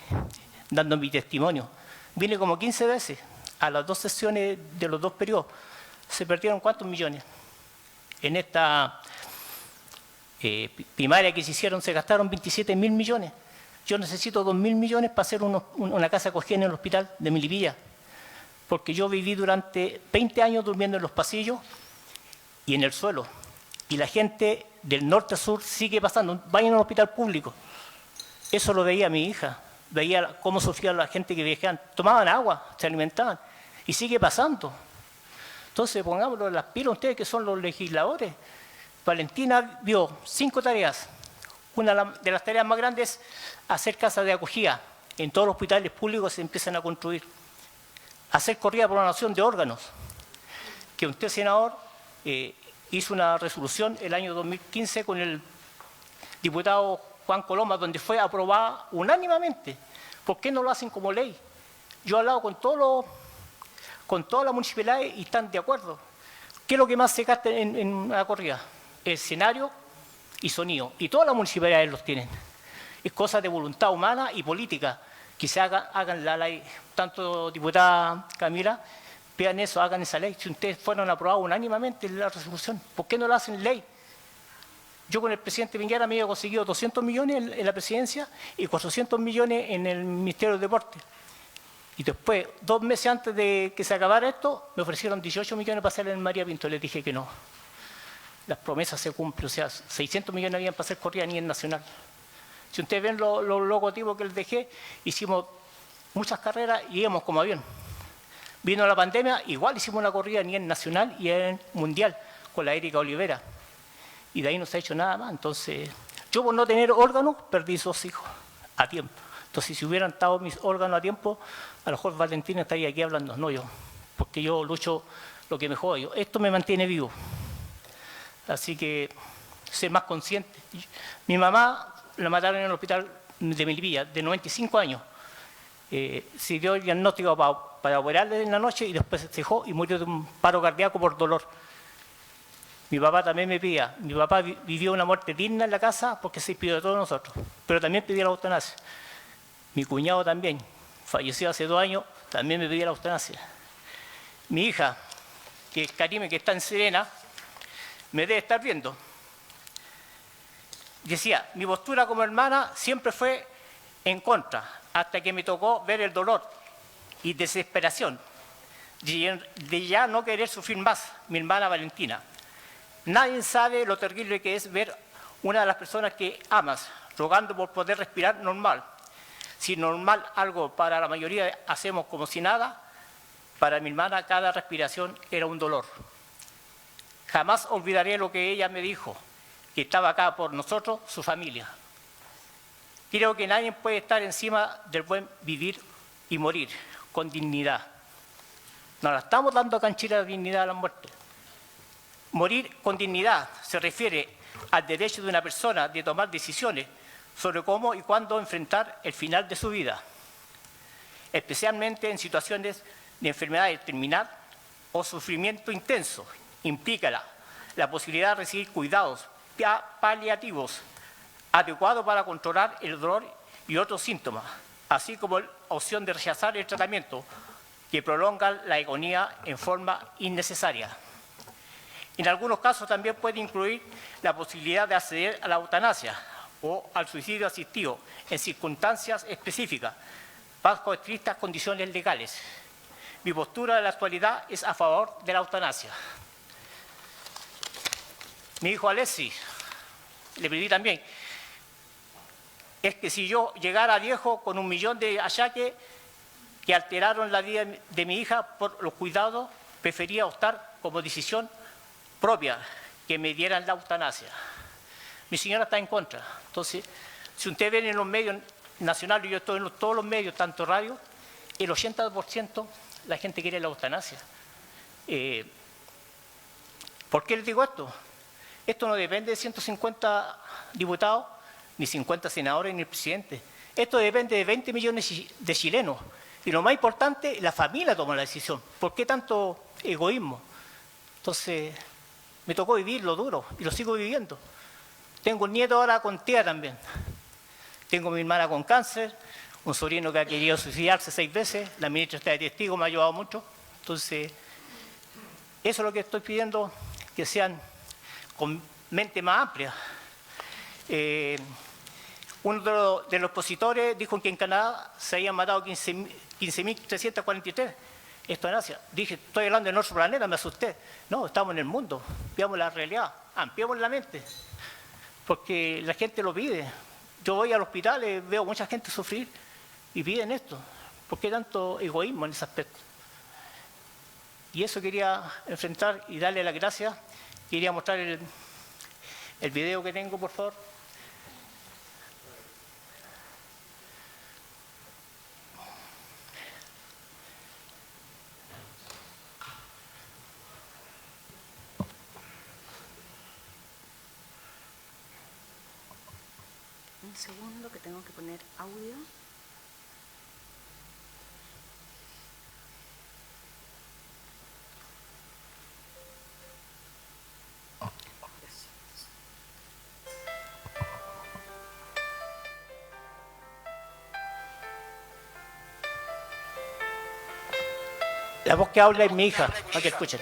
dando mi testimonio. Vine como 15 veces, a las 2 sesiones de los 2 periodos. ¿Se perdieron cuántos millones? En esta primaria que se hicieron se gastaron 27.000 millones. yo necesito 2.000 millones para hacer una casa acogida en el hospital de Melipilla, porque yo viví durante 20 años durmiendo en los pasillos y en el suelo, y la gente del norte a sur sigue pasando. Vayan al hospital público. Eso lo veía mi hija, veía cómo sufría la gente que viajaban, tomaban agua, se alimentaban, y sigue pasando. Entonces pongámoslo en las pilas ustedes que son los legisladores. Valentina vio 5 tareas. Una de las tareas más grandes es hacer casas de acogida. En todos los hospitales públicos se empiezan a construir. Hacer corrida por donación de órganos. Que usted, senador, hizo una resolución el año 2015 con el diputado Juan Coloma, donde fue aprobada unánimemente. ¿Por qué no lo hacen como ley? Yo he hablado con todas las municipalidades y están de acuerdo. ¿Qué es lo que más se gasta en una corrida? Escenario y sonido. Y todas las municipalidades los tienen. Es cosa de voluntad humana y política. Que se hagan la ley. Tanto diputada Camila, vean eso, hagan esa ley. Si ustedes fueron aprobados unánimemente en la resolución, ¿por qué no la hacen ley? Yo con el presidente Piñera me había conseguido 200 millones en la presidencia y 400 millones en el Ministerio del Deporte. Y después, 2 meses antes de que se acabara esto, me ofrecieron 18 millones para hacer en María Pinto. Les dije que no. Las promesas se cumplen. O sea, 600 millones habían para hacer corrida a nivel nacional. Si ustedes ven los logotipos que les dejé, hicimos muchas carreras y íbamos como avión. Vino la pandemia, igual hicimos una corrida a nivel nacional y en mundial con la Erika Olivera. Y de ahí no se ha hecho nada más. Entonces, yo por no tener órganos, perdí 2 hijos a tiempo. Entonces, si hubieran estado mis órganos a tiempo, a lo mejor Valentina estaría aquí hablando, no yo. Porque yo lucho lo que me jodo yo. Esto me mantiene vivo. Así que, ser más consciente. Mi mamá la mataron en el hospital de Melipilla, de 95 años. Se dio el diagnóstico para operarle en la noche y después se dejó y murió de un paro cardíaco por dolor. Mi papá también me pedía. Mi papá vivió una muerte digna en la casa porque se despidió de todos nosotros, pero también pedía la eutanasia. Mi cuñado también, falleció hace 2 años, también me pedía la eutanasia. Mi hija, que es Karime, que está en Serena, me debe estar viendo. Decía, mi postura como hermana siempre fue en contra, hasta que me tocó ver el dolor y desesperación de ya no querer sufrir más, mi hermana Valentina. Nadie sabe lo terrible que es ver una de las personas que amas rogando por poder respirar normal. Si normal algo para la mayoría hacemos como si nada, para mi hermana cada respiración era un dolor. Jamás olvidaré lo que ella me dijo, que estaba acá por nosotros, su familia. Creo que nadie puede estar encima del buen vivir y morir con dignidad. Nos la estamos dando acá en Chile la dignidad a la muerte. Morir con dignidad se refiere al derecho de una persona de tomar decisiones sobre cómo y cuándo enfrentar el final de su vida, especialmente en situaciones de enfermedad terminal o sufrimiento intenso. Implica la posibilidad de recibir cuidados paliativos adecuados para controlar el dolor y otros síntomas, así como la opción de rechazar el tratamiento que prolonga la agonía en forma innecesaria. En algunos casos también puede incluir la posibilidad de acceder a la eutanasia o al suicidio asistido en circunstancias específicas, bajo estrictas condiciones legales. Mi postura en la actualidad es a favor de la eutanasia. Mi hijo Alexis, le pedí también, es que si yo llegara viejo con 1 millón de achaques que alteraron la vida de mi hija por los cuidados, prefería optar como decisión propia que me dieran la eutanasia. Mi señora está en contra. Entonces, si usted ve en los medios nacionales, yo estoy en todos los medios, tanto radio, el 80% la gente quiere la eutanasia. ¿Por qué les digo esto? Esto no depende de 150 diputados, ni 50 senadores, ni el presidente. Esto depende de 20 millones de chilenos. Y lo más importante, la familia toma la decisión. ¿Por qué tanto egoísmo? Entonces, me tocó vivir lo duro y lo sigo viviendo. Tengo un nieto ahora con TEA también. Tengo mi hermana con cáncer, un sobrino que ha querido suicidarse 6 veces, la ministra está de testigo, me ha ayudado mucho. Entonces, eso es lo que estoy pidiendo, que sean con mente más amplia. Uno de los opositores dijo que en Canadá se habían matado 15.343. Esto en Asia. Dije, estoy hablando de nuestro planeta, me asusté. No, estamos en el mundo. Veamos la realidad, ampliemos la mente. Porque la gente lo pide. Yo voy al hospital y veo mucha gente sufrir y piden esto. ¿Por qué tanto egoísmo en ese aspecto? Y eso quería enfrentar y darle las gracias. Quería mostrar el video que tengo, por favor. Un segundo que tengo que poner audio. La voz que habla es mi hija, para que escuchen.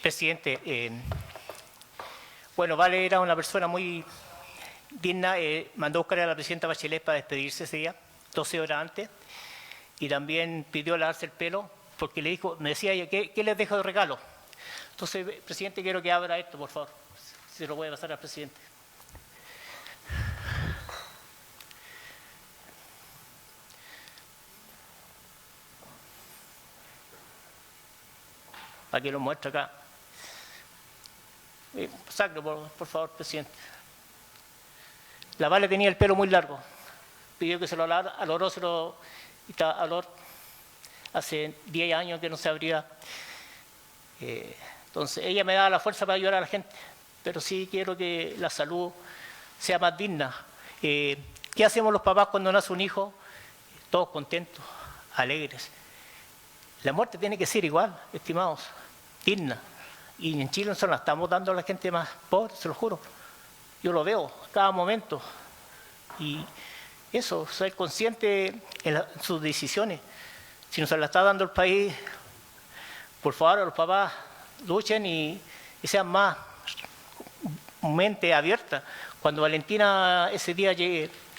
Presidente, bueno, Vale era una persona muy digna, mandó a buscar a la presidenta Bachelet para despedirse ese día, 12 horas antes, y también pidió lavarse el pelo, porque le dijo, me decía ella, ¿qué les dejo de regalo? Entonces, presidente, quiero que abra esto, por favor, si lo puede pasar al presidente. Para que lo muestre acá. Sácalo, por favor, presidente. La Vale tenía el pelo muy largo. Pidió que se lo lavara, aloróselo y está alor. hace 10 años que no se abría. Entonces, ella me da la fuerza para ayudar a la gente, pero sí quiero que la salud sea más digna. ¿Qué hacemos los papás cuando nace un hijo? Todos contentos, alegres. La muerte tiene que ser igual, estimados, digna. Y en Chile nosotros la estamos dando a la gente más pobre, se lo juro. Yo lo veo cada momento. Y eso, ser consciente en sus decisiones. Si nos la está dando el país, por favor, los papás luchen y sean más mente abierta. Cuando Valentina ese día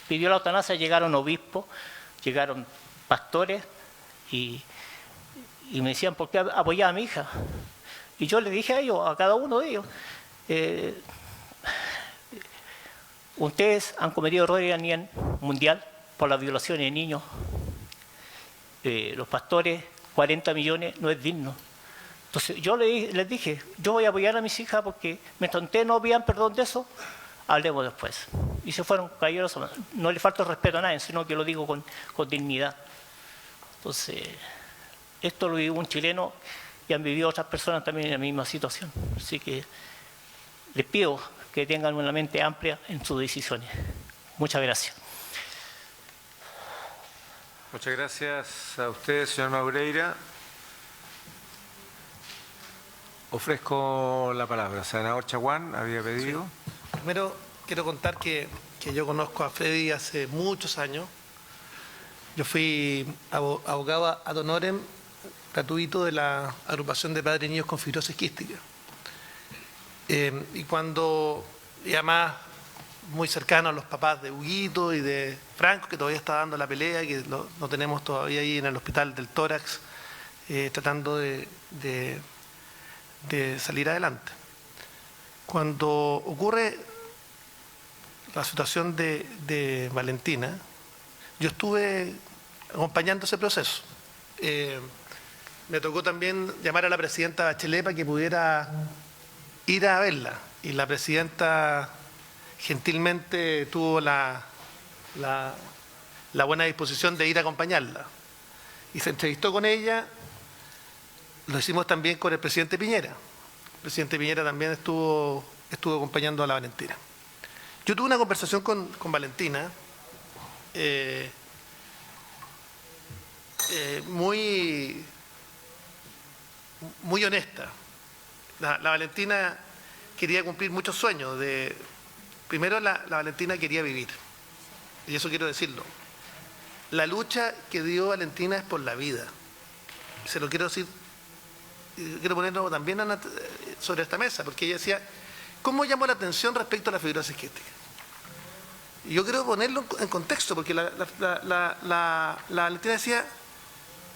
pidió la eutanasia, llegaron obispos, llegaron pastores y me decían, ¿por qué apoyaba a mi hija? Y yo le dije a ellos, a cada uno de ellos, ustedes han cometido errores a nivel mundial por la violación de niños. Los pastores, 40 millones, no es digno. Entonces yo les dije, yo voy a apoyar a mis hijas porque mientras ustedes no pidan perdón de eso, hablemos después. Y se fueron caballerosos. No le falta el respeto a nadie, sino que lo digo con dignidad. Entonces, esto lo vivió un chileno y han vivido otras personas también en la misma situación. Así que les pido que tengan una mente amplia en sus decisiones. Muchas gracias. Muchas gracias a usted, señor Maureira. Ofrezco la palabra. Senador Chaguán había pedido. Sí. Primero, quiero contar que yo conozco a Freddy hace muchos años. Yo fui abogado ad honorem gratuito de la agrupación de padres y niños con fibrosis quística. Y cuando, y además, muy cercano a los papás de Huguito y de Franco, que todavía está dando la pelea, que lo tenemos todavía ahí en el hospital del tórax, tratando de salir adelante. Cuando ocurre la situación de Valentina, yo estuve acompañando ese proceso. Me tocó también llamar a la presidenta Bachelet para que pudiera ir a verla, y la presidenta gentilmente tuvo la buena disposición de ir a acompañarla. Y se entrevistó con ella. Lo hicimos también con el presidente Piñera. El presidente Piñera también estuvo acompañando a la Valentina. Yo tuve una conversación con Valentina muy honesta. La Valentina quería cumplir muchos sueños. Primero, la Valentina quería vivir. Y eso quiero decirlo. La lucha que dio Valentina es por la vida. Se lo quiero decir. Quiero ponerlo también sobre esta mesa, porque ella decía, ¿cómo llamó la atención respecto a la fibrosis quística? Y yo quiero ponerlo en contexto, porque la Valentina decía,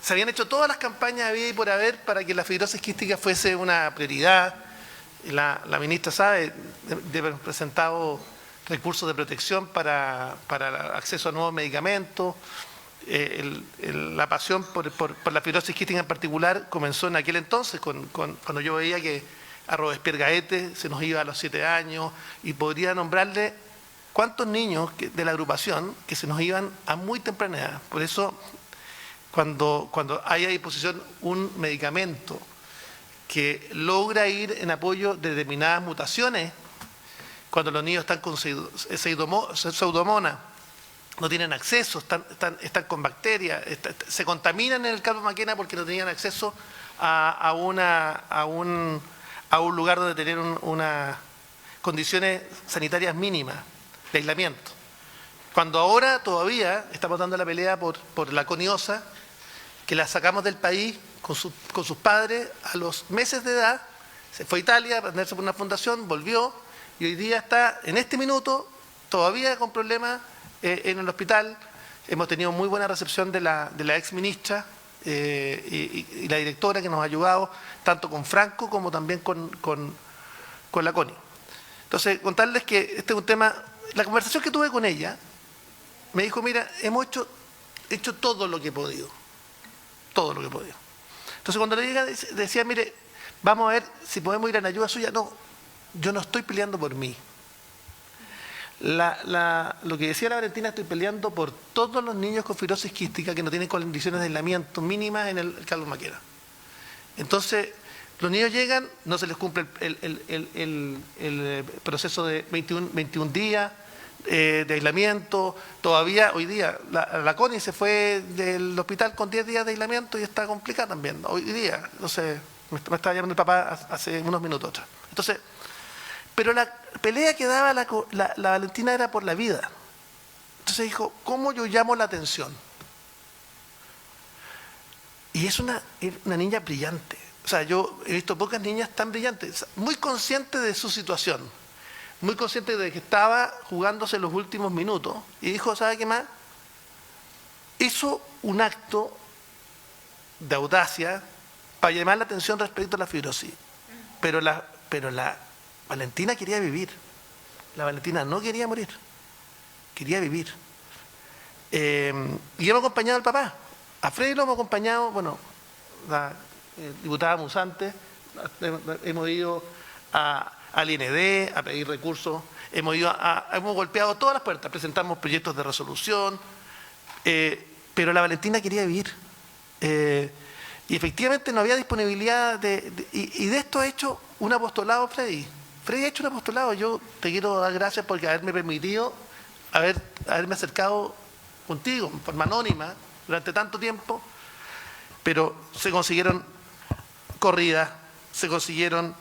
se habían hecho todas las campañas había y por haber para que la fibrosis quística fuese una prioridad. La ministra sabe, de haber presentado recursos de protección para acceso a nuevos medicamentos. La pasión por la fibrosis quística en particular comenzó en aquel entonces, cuando yo veía que a Robespierre Gaete se nos iba a los 7 años, y podría nombrarle cuántos niños de la agrupación que se nos iban a muy temprana edad. Por eso, cuando hay a disposición un medicamento que logra ir en apoyo de determinadas mutaciones, cuando los niños están con pseudomonas, no tienen acceso, están con bacterias, se contaminan en el Carlos Maquena porque no tenían acceso a un lugar donde tener unas condiciones sanitarias mínimas de aislamiento. Cuando ahora todavía estamos dando la pelea por la coniosa, que la sacamos del país con sus padres a los meses de edad, se fue a Italia a atenderse por una fundación, volvió, y hoy día está en este minuto todavía con problemas en el hospital. Hemos tenido muy buena recepción de la ex ministra y la directora, que nos ha ayudado tanto con Franco como también con la Connie. Entonces, contarles que este es un tema. La conversación que tuve con ella me dijo, mira, hemos hecho todo lo que he podido. Todo lo que he podido. Entonces, cuando le llega, decía, mire, vamos a ver si podemos ir en ayuda suya. No, yo no estoy peleando por mí. Lo que decía la Valentina, estoy peleando por todos los niños con fibrosis quística que no tienen condiciones de aislamiento mínimas en el Carlos Maquera. Entonces, los niños llegan, no se les cumple el proceso de 21 días de aislamiento. Todavía, hoy día, la Connie se fue del hospital con 10 días de aislamiento y está complicada también, hoy día. Entonces, me estaba llamando el papá hace unos minutos atrás. Entonces, pero la pelea que daba la Valentina era por la vida. Entonces dijo, ¿cómo yo llamo la atención? Y es una niña brillante. O sea, yo he visto pocas niñas tan brillantes, muy consciente de su situación, muy consciente de que estaba jugándose los últimos minutos, y dijo, ¿sabe qué más? Hizo un acto de audacia para llamar la atención respecto a la fibrosis. Pero la Valentina quería vivir. La Valentina no quería morir. Quería vivir. Y hemos acompañado al papá. A Freddy lo hemos acompañado, bueno, la diputada Musante, hemos ido al IND a pedir recursos, hemos golpeado todas las puertas, presentamos proyectos de resolución, pero la Valentina quería vivir. Y efectivamente no había disponibilidad y de esto ha hecho un apostolado Freddy. Freddy ha hecho un apostolado. Yo te quiero dar gracias por haberme permitido haberme acercado contigo en forma anónima durante tanto tiempo, pero se consiguieron corridas, se consiguieron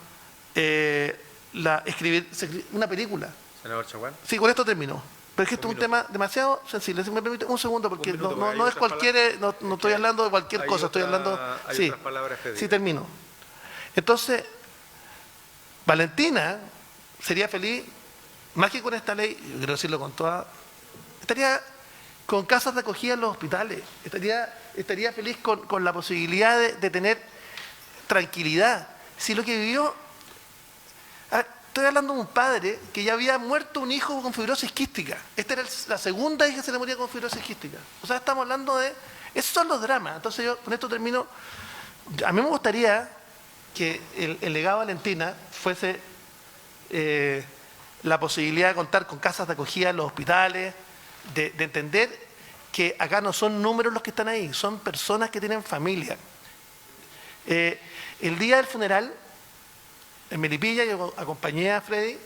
escribir una película. Senador Chaguán. Sí, con esto termino. Pero es que esto es un tema demasiado sensible. Si me permite un segundo, porque no es cualquier, no estoy hablando de cualquier cosa, estoy hablando. Sí, sí, termino. Entonces, Valentina sería feliz, más que con esta ley, yo quiero decirlo con toda, estaría con casas de acogida en los hospitales, estaría feliz con la posibilidad de tener tranquilidad. Si lo que vivió, estoy hablando de un padre que ya había muerto un hijo con fibrosis quística. Esta era la segunda hija que se le moría con fibrosis quística. O sea, estamos hablando de, esos son los dramas. Entonces yo con esto termino. A mí me gustaría que el legado de Valentina fuese la posibilidad de contar con casas de acogida en los hospitales, de entender que acá no son números los que están ahí, son personas que tienen familia. El día del funeral, en Melipilla, yo acompañé a Freddy,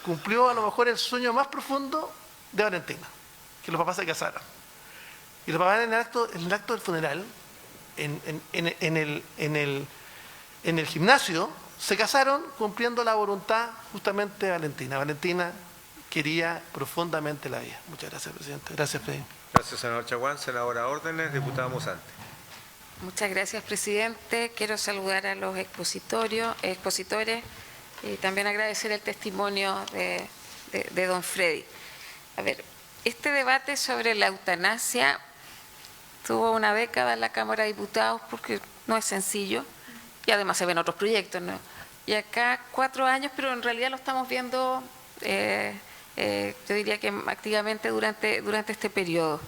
cumplió a lo mejor el sueño más profundo de Valentina, que los papás se casaran. Y los papás en el acto del funeral, en el gimnasio, se casaron cumpliendo la voluntad justamente de Valentina. Valentina quería profundamente la vida. Muchas gracias, presidente. Gracias, Freddy. Gracias, senador Chaguán. Senadora Órdenes, diputada Musante. Muchas gracias, presidente. Quiero saludar a los expositores y también agradecer el testimonio de don Freddy. A ver, este debate sobre la eutanasia tuvo una década en la Cámara de Diputados porque no es sencillo y además se ven otros proyectos, ¿no? Y acá 4 años, pero en realidad lo estamos viendo, yo diría que activamente durante este periodo.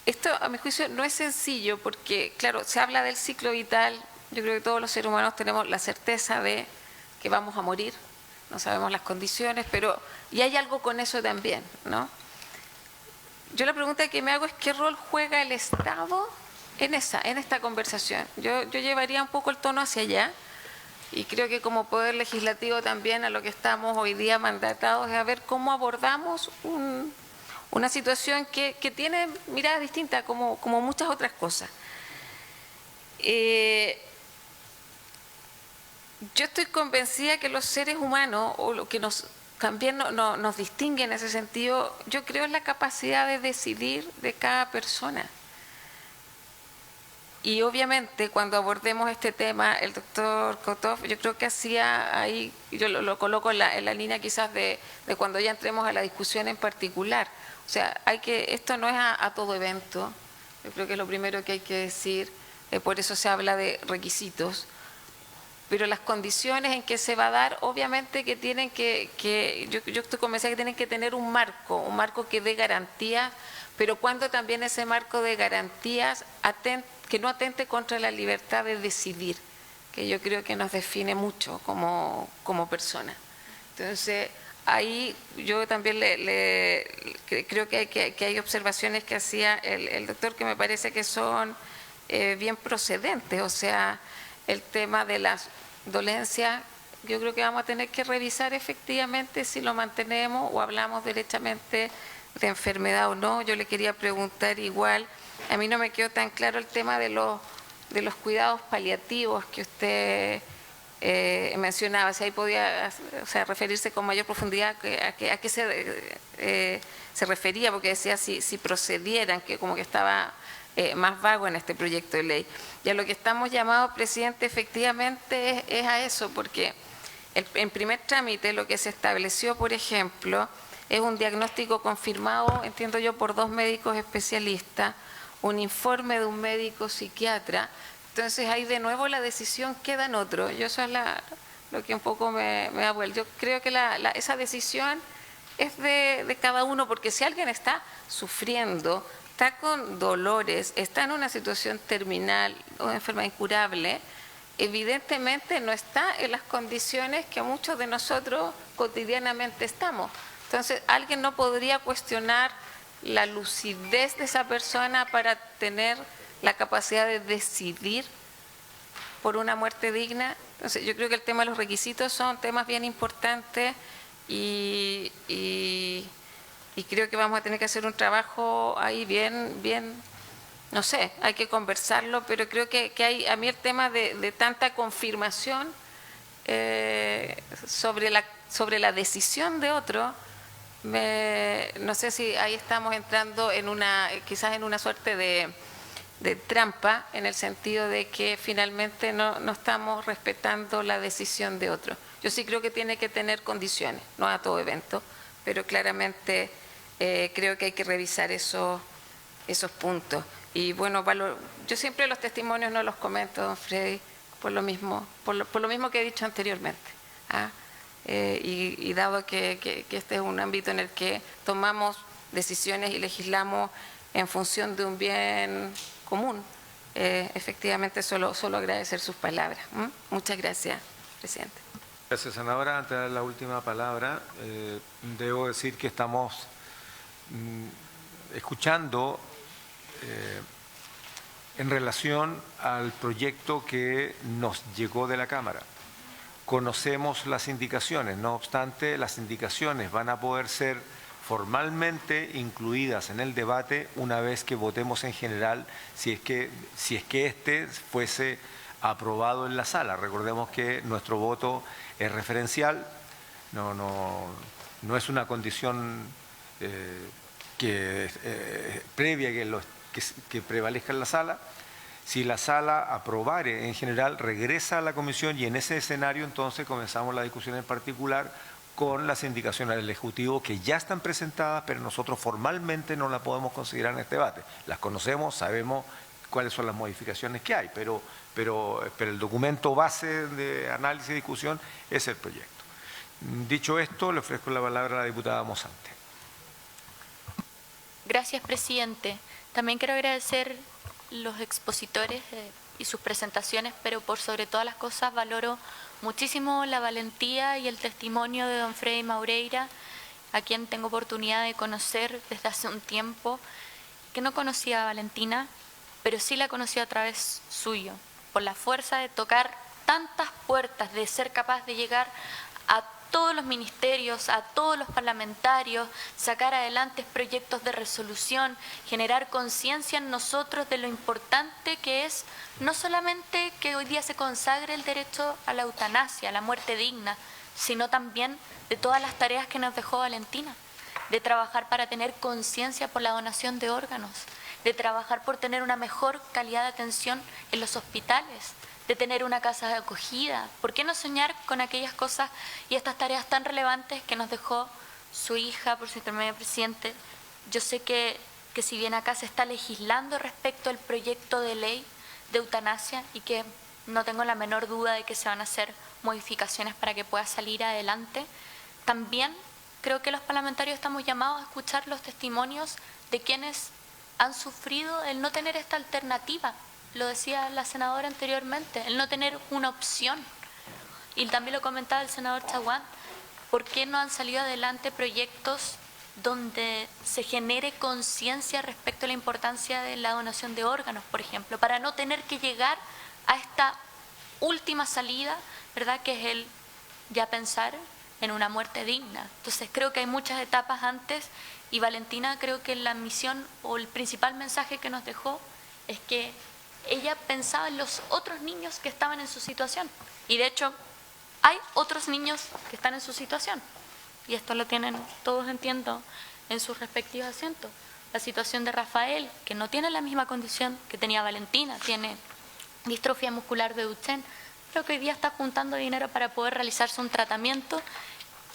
Esto, a mi juicio, no es sencillo porque, claro, se habla del ciclo vital. Yo creo que todos los seres humanos tenemos la certeza de que vamos a morir, no sabemos las condiciones, y hay algo con eso también, ¿no? Yo la pregunta que me hago es ¿qué rol juega el Estado en esta conversación? Yo llevaría un poco el tono hacia allá y creo que como Poder Legislativo también a lo que estamos hoy día mandatados es a ver cómo abordamos una situación que tiene miradas distintas como muchas otras cosas. Yo estoy convencida que los seres humanos, o lo que también nos distingue en ese sentido, yo creo en la capacidad de decidir de cada persona. Y obviamente cuando abordemos este tema, el doctor Kotov, yo creo que hacía ahí, yo lo coloco en la línea quizás de cuando ya entremos a la discusión en particular. O sea, esto no es a todo evento, yo creo que es lo primero que hay que decir, por eso se habla de requisitos, pero las condiciones en que se va a dar, obviamente que tienen yo estoy convencida que tienen que tener un marco que dé garantía, pero cuando también ese marco de garantías que no atente contra la libertad de decidir, que yo creo que nos define mucho como persona. Entonces, ahí yo también creo que hay observaciones que hacía el doctor que me parece que son bien procedentes. O sea, el tema de las dolencias, yo creo que vamos a tener que revisar efectivamente si lo mantenemos o hablamos derechamente de enfermedad o no. Yo le quería preguntar igual, a mí no me quedó tan claro el tema de los cuidados paliativos que usted mencionaba, si ahí podía, o sea, referirse con mayor profundidad a qué se refería, porque decía si procedieran, que como que estaba más vago en este proyecto de ley. Y a lo que estamos llamados, presidente, efectivamente es a eso, porque en primer trámite lo que se estableció, por ejemplo, es un diagnóstico confirmado, entiendo yo, por 2 médicos especialistas, un informe de un médico psiquiatra. Entonces ahí de nuevo la decisión queda en otro. Yo eso es lo que un poco me da vuelta. Yo creo que esa decisión es de cada uno, porque si alguien está sufriendo, está con dolores, está en una situación terminal o enfermedad incurable, evidentemente no está en las condiciones que muchos de nosotros cotidianamente estamos. Entonces, alguien no podría cuestionar la lucidez de esa persona para tener la capacidad de decidir por una muerte digna. Entonces, yo creo que el tema de los requisitos son temas bien importantes y creo que vamos a tener que hacer un trabajo ahí bien, no sé, hay que conversarlo, pero creo que hay, a mí el tema de tanta confirmación sobre la decisión de otro, no sé si ahí estamos entrando en quizás en una suerte de trampa, en el sentido de que finalmente no estamos respetando la decisión de otro. Yo sí creo que tiene que tener condiciones, no a todo evento, pero claramente creo que hay que revisar esos puntos. Y bueno, yo siempre los testimonios no los comento, don Freddy, por lo mismo que he dicho anteriormente. Y dado que este es un ámbito en el que tomamos decisiones y legislamos en función de un bien común, efectivamente solo agradecer sus palabras. Muchas gracias, presidente. Gracias, senadora. Antes de dar la última palabra, debo decir que estamos escuchando en relación al proyecto que nos llegó de la Cámara. Conocemos las indicaciones, no obstante, las indicaciones van a poder ser formalmente incluidas en el debate una vez que votemos en general, si es que este fuese aprobado en la sala. Recordemos que nuestro voto es referencial, no es una condición previa que prevalezca en la sala. Si la sala aprobare en general, regresa a la comisión y en ese escenario entonces comenzamos la discusión en particular con las indicaciones del Ejecutivo que ya están presentadas, pero nosotros formalmente no las podemos considerar en este debate. Las conocemos, sabemos cuáles son las modificaciones que hay, pero el documento base de análisis y discusión es el proyecto. Dicho esto, le ofrezco la palabra a la diputada Mosante. Gracias, presidente. También quiero agradecer los expositores y sus presentaciones, pero por sobre todas las cosas valoro muchísimo la valentía y el testimonio de don Freddy Maureira, a quien tengo oportunidad de conocer desde hace un tiempo, que no conocía a Valentina, pero sí la conocí a través suyo, por la fuerza de tocar tantas puertas, de ser capaz de llegar a todos los ministerios, a todos los parlamentarios, sacar adelante proyectos de resolución, generar conciencia en nosotros de lo importante que es no solamente que hoy día se consagre el derecho a la eutanasia, a la muerte digna, sino también de todas las tareas que nos dejó Valentina, de trabajar para tener conciencia por la donación de órganos, de trabajar por tener una mejor calidad de atención en los hospitales, de tener una casa de acogida. ¿Por qué no soñar con aquellas cosas y estas tareas tan relevantes que nos dejó su hija, por su intermedio, presidente? Yo sé que si bien acá se está legislando respecto al proyecto de ley de eutanasia y que no tengo la menor duda de que se van a hacer modificaciones para que pueda salir adelante, también creo que los parlamentarios estamos llamados a escuchar los testimonios de quienes han sufrido el no tener esta alternativa. Lo decía la senadora anteriormente, el no tener una opción. Y también lo comentaba el senador Chaguán, ¿por qué no han salido adelante proyectos donde se genere conciencia respecto a la importancia de la donación de órganos, por ejemplo, para no tener que llegar a esta última salida, ¿verdad?, que es el ya pensar en una muerte digna? Entonces creo que hay muchas etapas antes y Valentina, creo que la misión o el principal mensaje que nos dejó es que ella pensaba en los otros niños que estaban en su situación. Y de hecho, hay otros niños que están en su situación. Y esto lo tienen todos, entiendo, en sus respectivos asientos. La situación de Rafael, que no tiene la misma condición que tenía Valentina, tiene distrofia muscular de Duchenne, pero que hoy día está juntando dinero para poder realizarse un tratamiento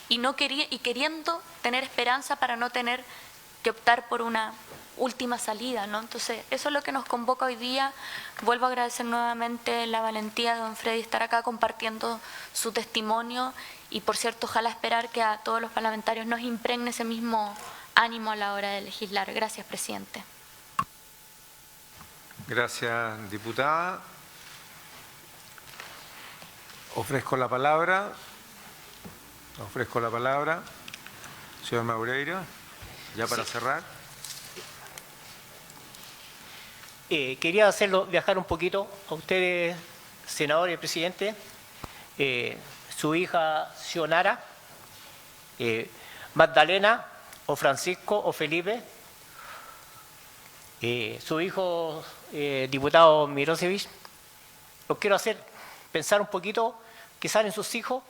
y queriendo tener esperanza para no tener que optar por una última salida, ¿no? Entonces, eso es lo que nos convoca hoy día. Vuelvo a agradecer nuevamente la valentía de don Freddy estar acá compartiendo su testimonio y, por cierto, ojalá esperar que a todos los parlamentarios nos impregne ese mismo ánimo a la hora de legislar. Gracias, presidente. Gracias, diputada. Ofrezco la palabra. Señor Maureira, ya para cerrar. Quería viajar un poquito a ustedes, senador y presidente, su hija Xiomara, Magdalena, o Francisco, o Felipe, su hijo, diputado Mirosevich. Los quiero hacer pensar un poquito que salen sus hijos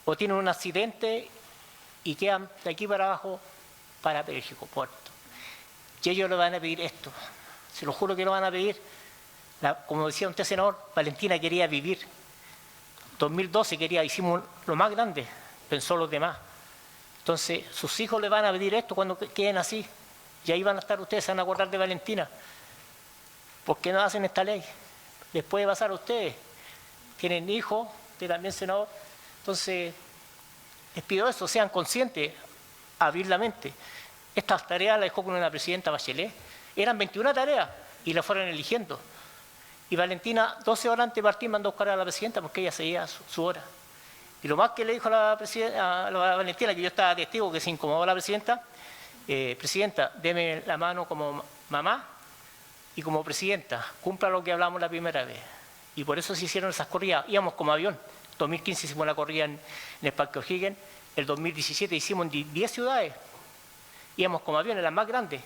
o tienen un accidente y quedan de aquí para abajo para Bélgica, Puerto. Y ellos le van a pedir esto. Se lo juro que lo van a pedir. Como decía usted, senador, Valentina quería vivir. 2012 hicimos lo más grande, pensó los demás. Entonces, sus hijos le van a pedir esto cuando queden así. Y ahí van a estar ustedes, se van a acordar de Valentina. ¿Por qué no hacen esta ley? Les puede pasar a ustedes. Tienen hijos, usted también, senador. Entonces, les pido eso, sean conscientes, abrir la mente. Estas tareas las dejó con una presidenta Bachelet. Eran 21 tareas y la fueron eligiendo. Y Valentina, 12 horas antes de partir, mandó a buscar a la presidenta porque ella seguía su hora. Y lo más que le dijo a la Valentina, que yo estaba testigo que se incomodó a la presidenta, presidenta, deme la mano como mamá y como presidenta, cumpla lo que hablamos la primera vez. Y por eso se hicieron esas corridas. Íbamos como avión. 2015 hicimos la corrida en el Parque O'Higgins, el 2017 hicimos en 10 ciudades. Íbamos como avión, eran más grandes.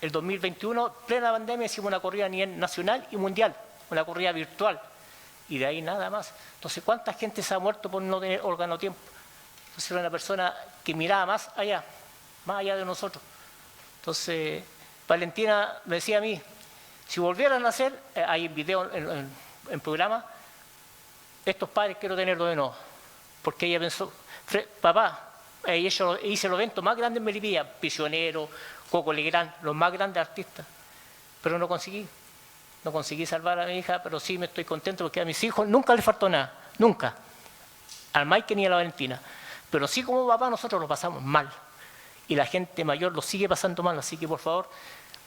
El 2021, plena pandemia, hicimos una corrida a nivel nacional y mundial, una corrida virtual. Y de ahí nada más. Entonces, ¿cuánta gente se ha muerto por no tener órgano a tiempo? Entonces, era una persona que miraba más allá de nosotros. Entonces, Valentina me decía a mí, si volvieran a hacer, hay video en programa, estos padres quiero tenerlos de nuevo. Porque ella pensó, papá, yo hice los eventos más grandes en Melipilla, Prisionero, Coco Legrand, los más grandes artistas, pero no conseguí salvar a mi hija, pero sí me estoy contento porque a mis hijos nunca les faltó nada, nunca, al Mike ni a la Valentina, pero sí como papá nosotros lo pasamos mal y la gente mayor lo sigue pasando mal, así que por favor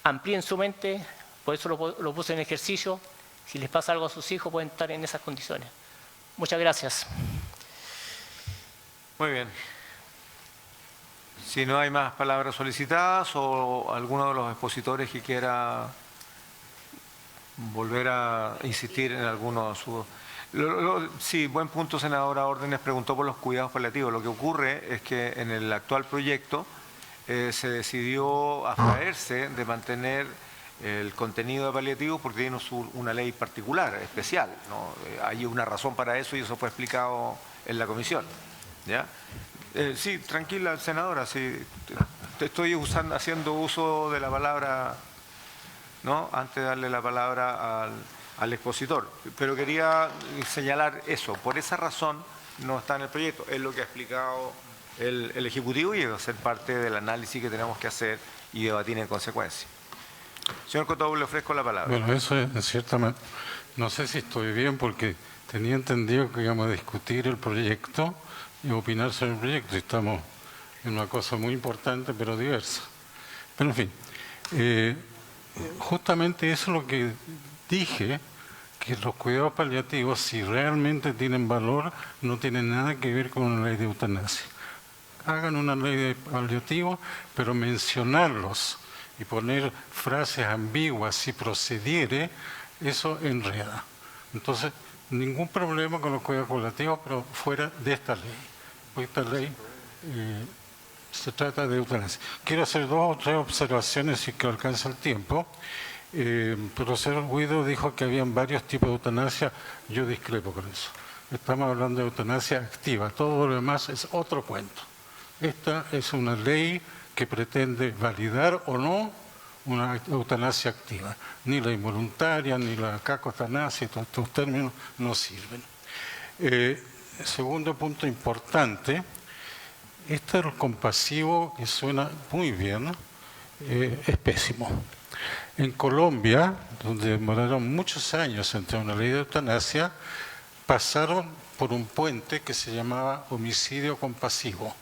amplíen su mente, por eso lo puse en ejercicio, si les pasa algo a sus hijos pueden estar en esas condiciones. Muchas gracias. Muy bien. Si no hay más palabras solicitadas o alguno de los expositores que quiera volver a insistir en alguno de sus... Sí, buen punto, senadora Órdenes preguntó por los cuidados paliativos. Lo que ocurre es que en el actual proyecto se decidió abstraerse de mantener el contenido de paliativos porque tiene una ley particular, especial, ¿no? Hay una razón para eso y eso fue explicado en la comisión, ¿ya? Sí, tranquila, senadora, sí, te estoy haciendo uso de la palabra, ¿no?, antes de darle la palabra al expositor. Pero quería señalar eso, por esa razón no está en el proyecto, es lo que ha explicado el Ejecutivo y va a ser parte del análisis que tenemos que hacer y debatir en consecuencia. Señor Cotobo, le ofrezco la palabra. Bueno, eso es ciertamente, no sé si estoy bien porque tenía entendido que íbamos a discutir el proyecto y opinar sobre el proyecto. Estamos en una cosa muy importante pero diversa. Pero en fin, justamente eso es lo que dije, que los cuidados paliativos, si realmente tienen valor, no tienen nada que ver con la ley de eutanasia. hagan una ley de paliativos, pero mencionarlos y poner frases ambiguas si procediere, eso enreda. Entonces, ningún problema con los cuidados paliativos, pero fuera de esta ley. Pues esta ley se trata de eutanasia. Quiero hacer 2 o 3 observaciones si que alcanza el tiempo. El profesor Guido dijo que habían varios tipos de eutanasia. Yo discrepo con eso. Estamos hablando de eutanasia activa. Todo lo demás es otro cuento. Esta es una ley que pretende validar o no una eutanasia activa. Ni la involuntaria, ni la cacotanasia, todos estos términos no sirven. Segundo punto importante, este compasivo que suena muy bien, es pésimo. En Colombia, donde demoraron muchos años entre una ley de eutanasia, pasaron por un puente que se llamaba homicidio compasivo,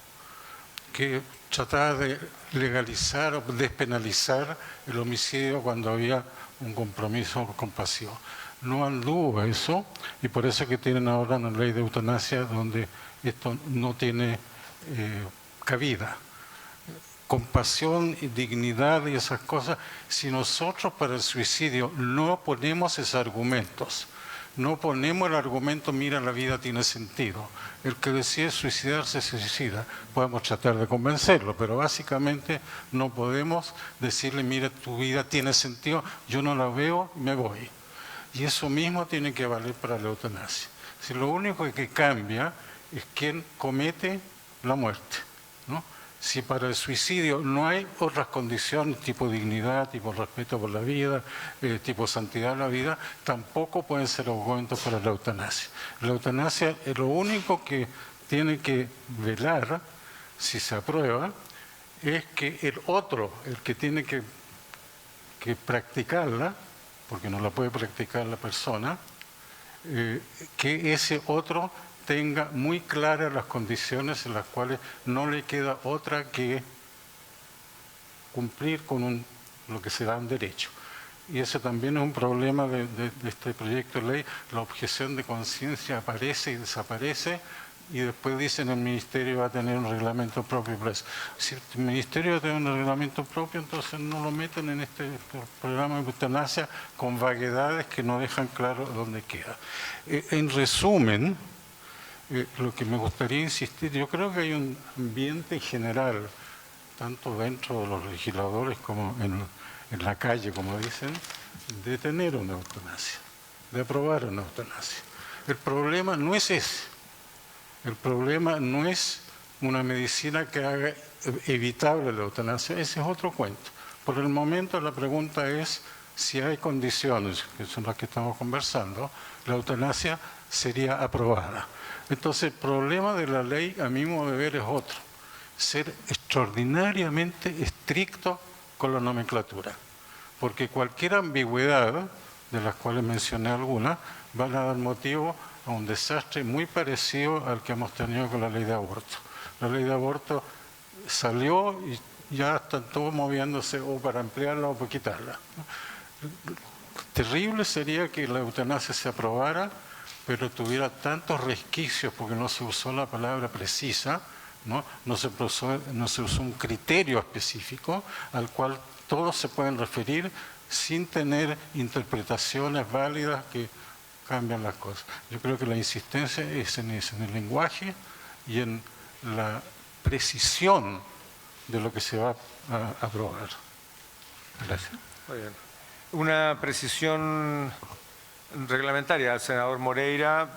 que trataba de legalizar o despenalizar el homicidio cuando había un compromiso compasivo. No anduvo eso, y por eso que tienen ahora una ley de eutanasia donde esto no tiene cabida. Compasión y dignidad y esas cosas, si nosotros para el suicidio no ponemos esos argumentos, no ponemos el argumento, mira, la vida tiene sentido. El que decide suicidarse se suicida. Podemos tratar de convencerlo, pero básicamente no podemos decirle, mira, tu vida tiene sentido, yo no la veo, me voy. Y eso mismo tiene que valer para la eutanasia. Si lo único que cambia es quién comete la muerte, ¿no? Si para el suicidio no hay otras condiciones, tipo dignidad, tipo respeto por la vida, tipo santidad de la vida, tampoco pueden ser argumentos para la eutanasia. La eutanasia es lo único que tiene que velar, si se aprueba, es que el otro, el que tiene que practicarla, porque no la puede practicar la persona, que ese otro tenga muy claras las condiciones en las cuales no le queda otra que cumplir con lo que se da un derecho. Y ese también es un problema de este proyecto de ley. La objeción de conciencia aparece y desaparece, y después dicen el Ministerio va a tener un reglamento propio para eso. Si el Ministerio va a tener un reglamento propio, entonces no lo meten en este programa de eutanasia con vaguedades que no dejan claro dónde queda. En resumen, lo que me gustaría insistir, yo creo que hay un ambiente general, tanto dentro de los legisladores como en la calle, como dicen, de tener una eutanasia, de aprobar una eutanasia. El problema no es ese. El problema no es una medicina que haga evitable la eutanasia, ese es otro cuento. Por el momento la pregunta es si hay condiciones, que son las que estamos conversando, la eutanasia sería aprobada. Entonces el problema de la ley, a mi modo de ver, es otro. Ser extraordinariamente estricto con la nomenclatura. Porque cualquier ambigüedad, de las cuales mencioné algunas, van a dar motivo a un desastre muy parecido al que hemos tenido con la ley de aborto. La ley de aborto salió y ya están todos moviéndose o para ampliarla o para quitarla. Terrible sería que la eutanasia se aprobara, pero tuviera tantos resquicios porque no se usó la palabra precisa, no se usó un criterio específico al cual todos se pueden referir sin tener interpretaciones válidas que cambian las cosas. Yo creo que la insistencia es en eso, en el lenguaje y en la precisión de lo que se va a aprobar. Gracias. Muy bien. Una precisión reglamentaria. El senador Moreira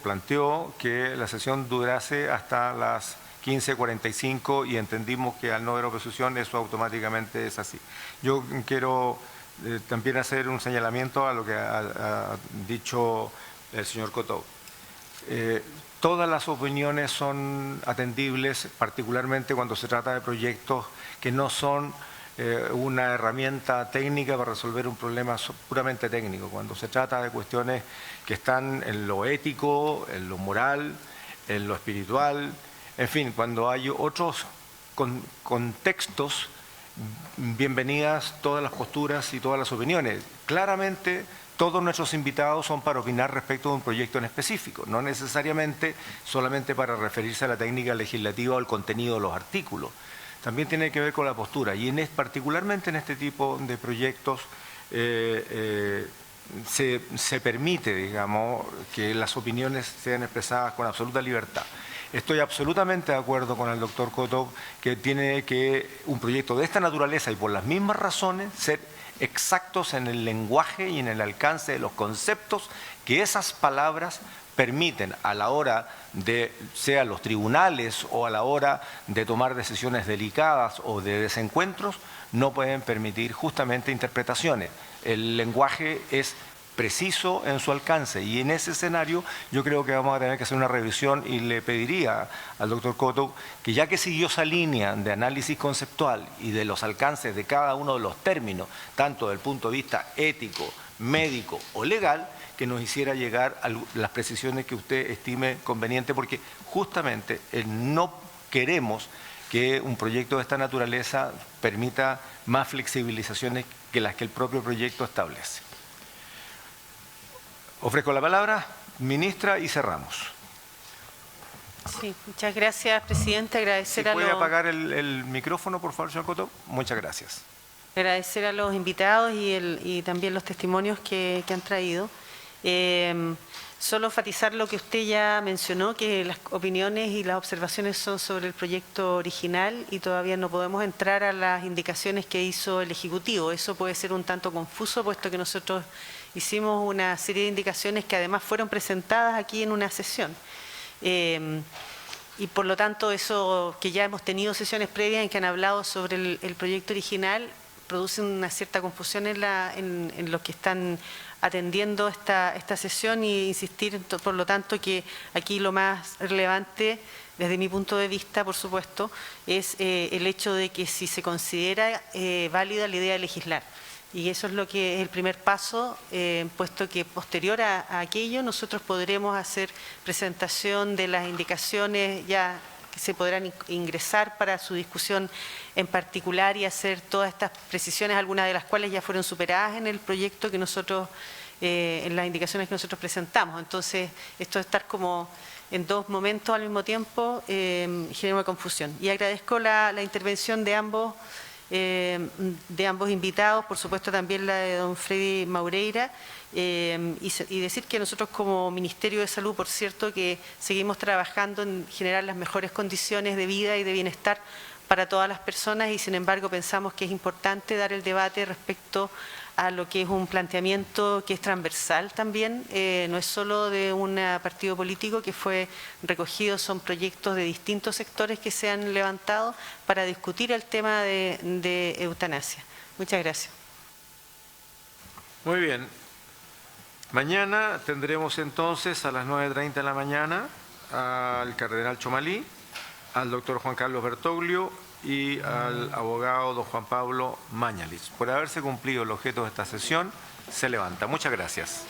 planteó que la sesión durase hasta las 15:45 y entendimos que al no haber oposición eso automáticamente es así. Yo quiero también hacer un señalamiento a lo que ha dicho el señor Cotó. Todas las opiniones son atendibles, particularmente cuando se trata de proyectos que no son una herramienta técnica para resolver un problema puramente técnico. Cuando se trata de cuestiones que están en lo ético, en lo moral, en lo espiritual, en fin, cuando hay otros contextos bienvenidas todas las posturas y todas las opiniones. Claramente, todos nuestros invitados son para opinar respecto de un proyecto en específico, no necesariamente solamente para referirse a la técnica legislativa o al contenido de los artículos. También tiene que ver con la postura, y particularmente en este tipo de proyectos se permite, digamos, que las opiniones sean expresadas con absoluta libertad. Estoy absolutamente de acuerdo con el doctor Cotto que tiene que un proyecto de esta naturaleza y por las mismas razones ser exactos en el lenguaje y en el alcance de los conceptos que esas palabras permiten a la hora de, sea los tribunales o a la hora de tomar decisiones delicadas o de desencuentros, no pueden permitir justamente interpretaciones. El lenguaje es preciso en su alcance y en ese escenario yo creo que vamos a tener que hacer una revisión y le pediría al doctor Cotto que ya que siguió esa línea de análisis conceptual y de los alcances de cada uno de los términos, tanto desde el punto de vista ético, médico o legal, que nos hiciera llegar a las precisiones que usted estime conveniente, porque justamente no queremos que un proyecto de esta naturaleza permita más flexibilizaciones que las que el propio proyecto establece. Ofrezco la palabra, ministra, y cerramos. Sí, muchas gracias, presidente. Agradecer ¿Se puede a los... apagar el micrófono, por favor, señor Cotto? Muchas gracias. Agradecer a los invitados y también los testimonios que han traído. Solo enfatizar lo que usted ya mencionó, que las opiniones y las observaciones son sobre el proyecto original y todavía no podemos entrar a las indicaciones que hizo el Ejecutivo. Eso puede ser un tanto confuso, puesto que nosotros hicimos una serie de indicaciones que además fueron presentadas aquí en una sesión. Y por lo tanto, eso que ya hemos tenido sesiones previas en que han hablado sobre el proyecto original, produce una cierta confusión en los que están atendiendo esta sesión y insistir, por lo tanto, que aquí lo más relevante, desde mi punto de vista, por supuesto, es el hecho de que si se considera válida la idea de legislar. Y eso es lo que es el primer paso, puesto que posterior a aquello nosotros podremos hacer presentación de las indicaciones ya que se podrán ingresar para su discusión en particular y hacer todas estas precisiones, algunas de las cuales ya fueron superadas en el proyecto que nosotros, en las indicaciones que nosotros presentamos. Entonces, esto de estar como en dos momentos al mismo tiempo genera una confusión. Y agradezco la intervención de ambos invitados, por supuesto también la de don Freddy Maureira, y decir que nosotros como Ministerio de Salud, por cierto, que seguimos trabajando en generar las mejores condiciones de vida y de bienestar para todas las personas y sin embargo pensamos que es importante dar el debate respecto a lo que es un planteamiento que es transversal también, no es solo de un partido político que fue recogido, son proyectos de distintos sectores que se han levantado para discutir el tema de eutanasia. Muchas gracias. Muy bien. Mañana tendremos entonces a las 9:30 de la mañana al cardenal Chomalí, al doctor Juan Carlos Bertoglio y al abogado don Juan Pablo Mañalich. Por haberse cumplido el objeto de esta sesión, se levanta. Muchas gracias.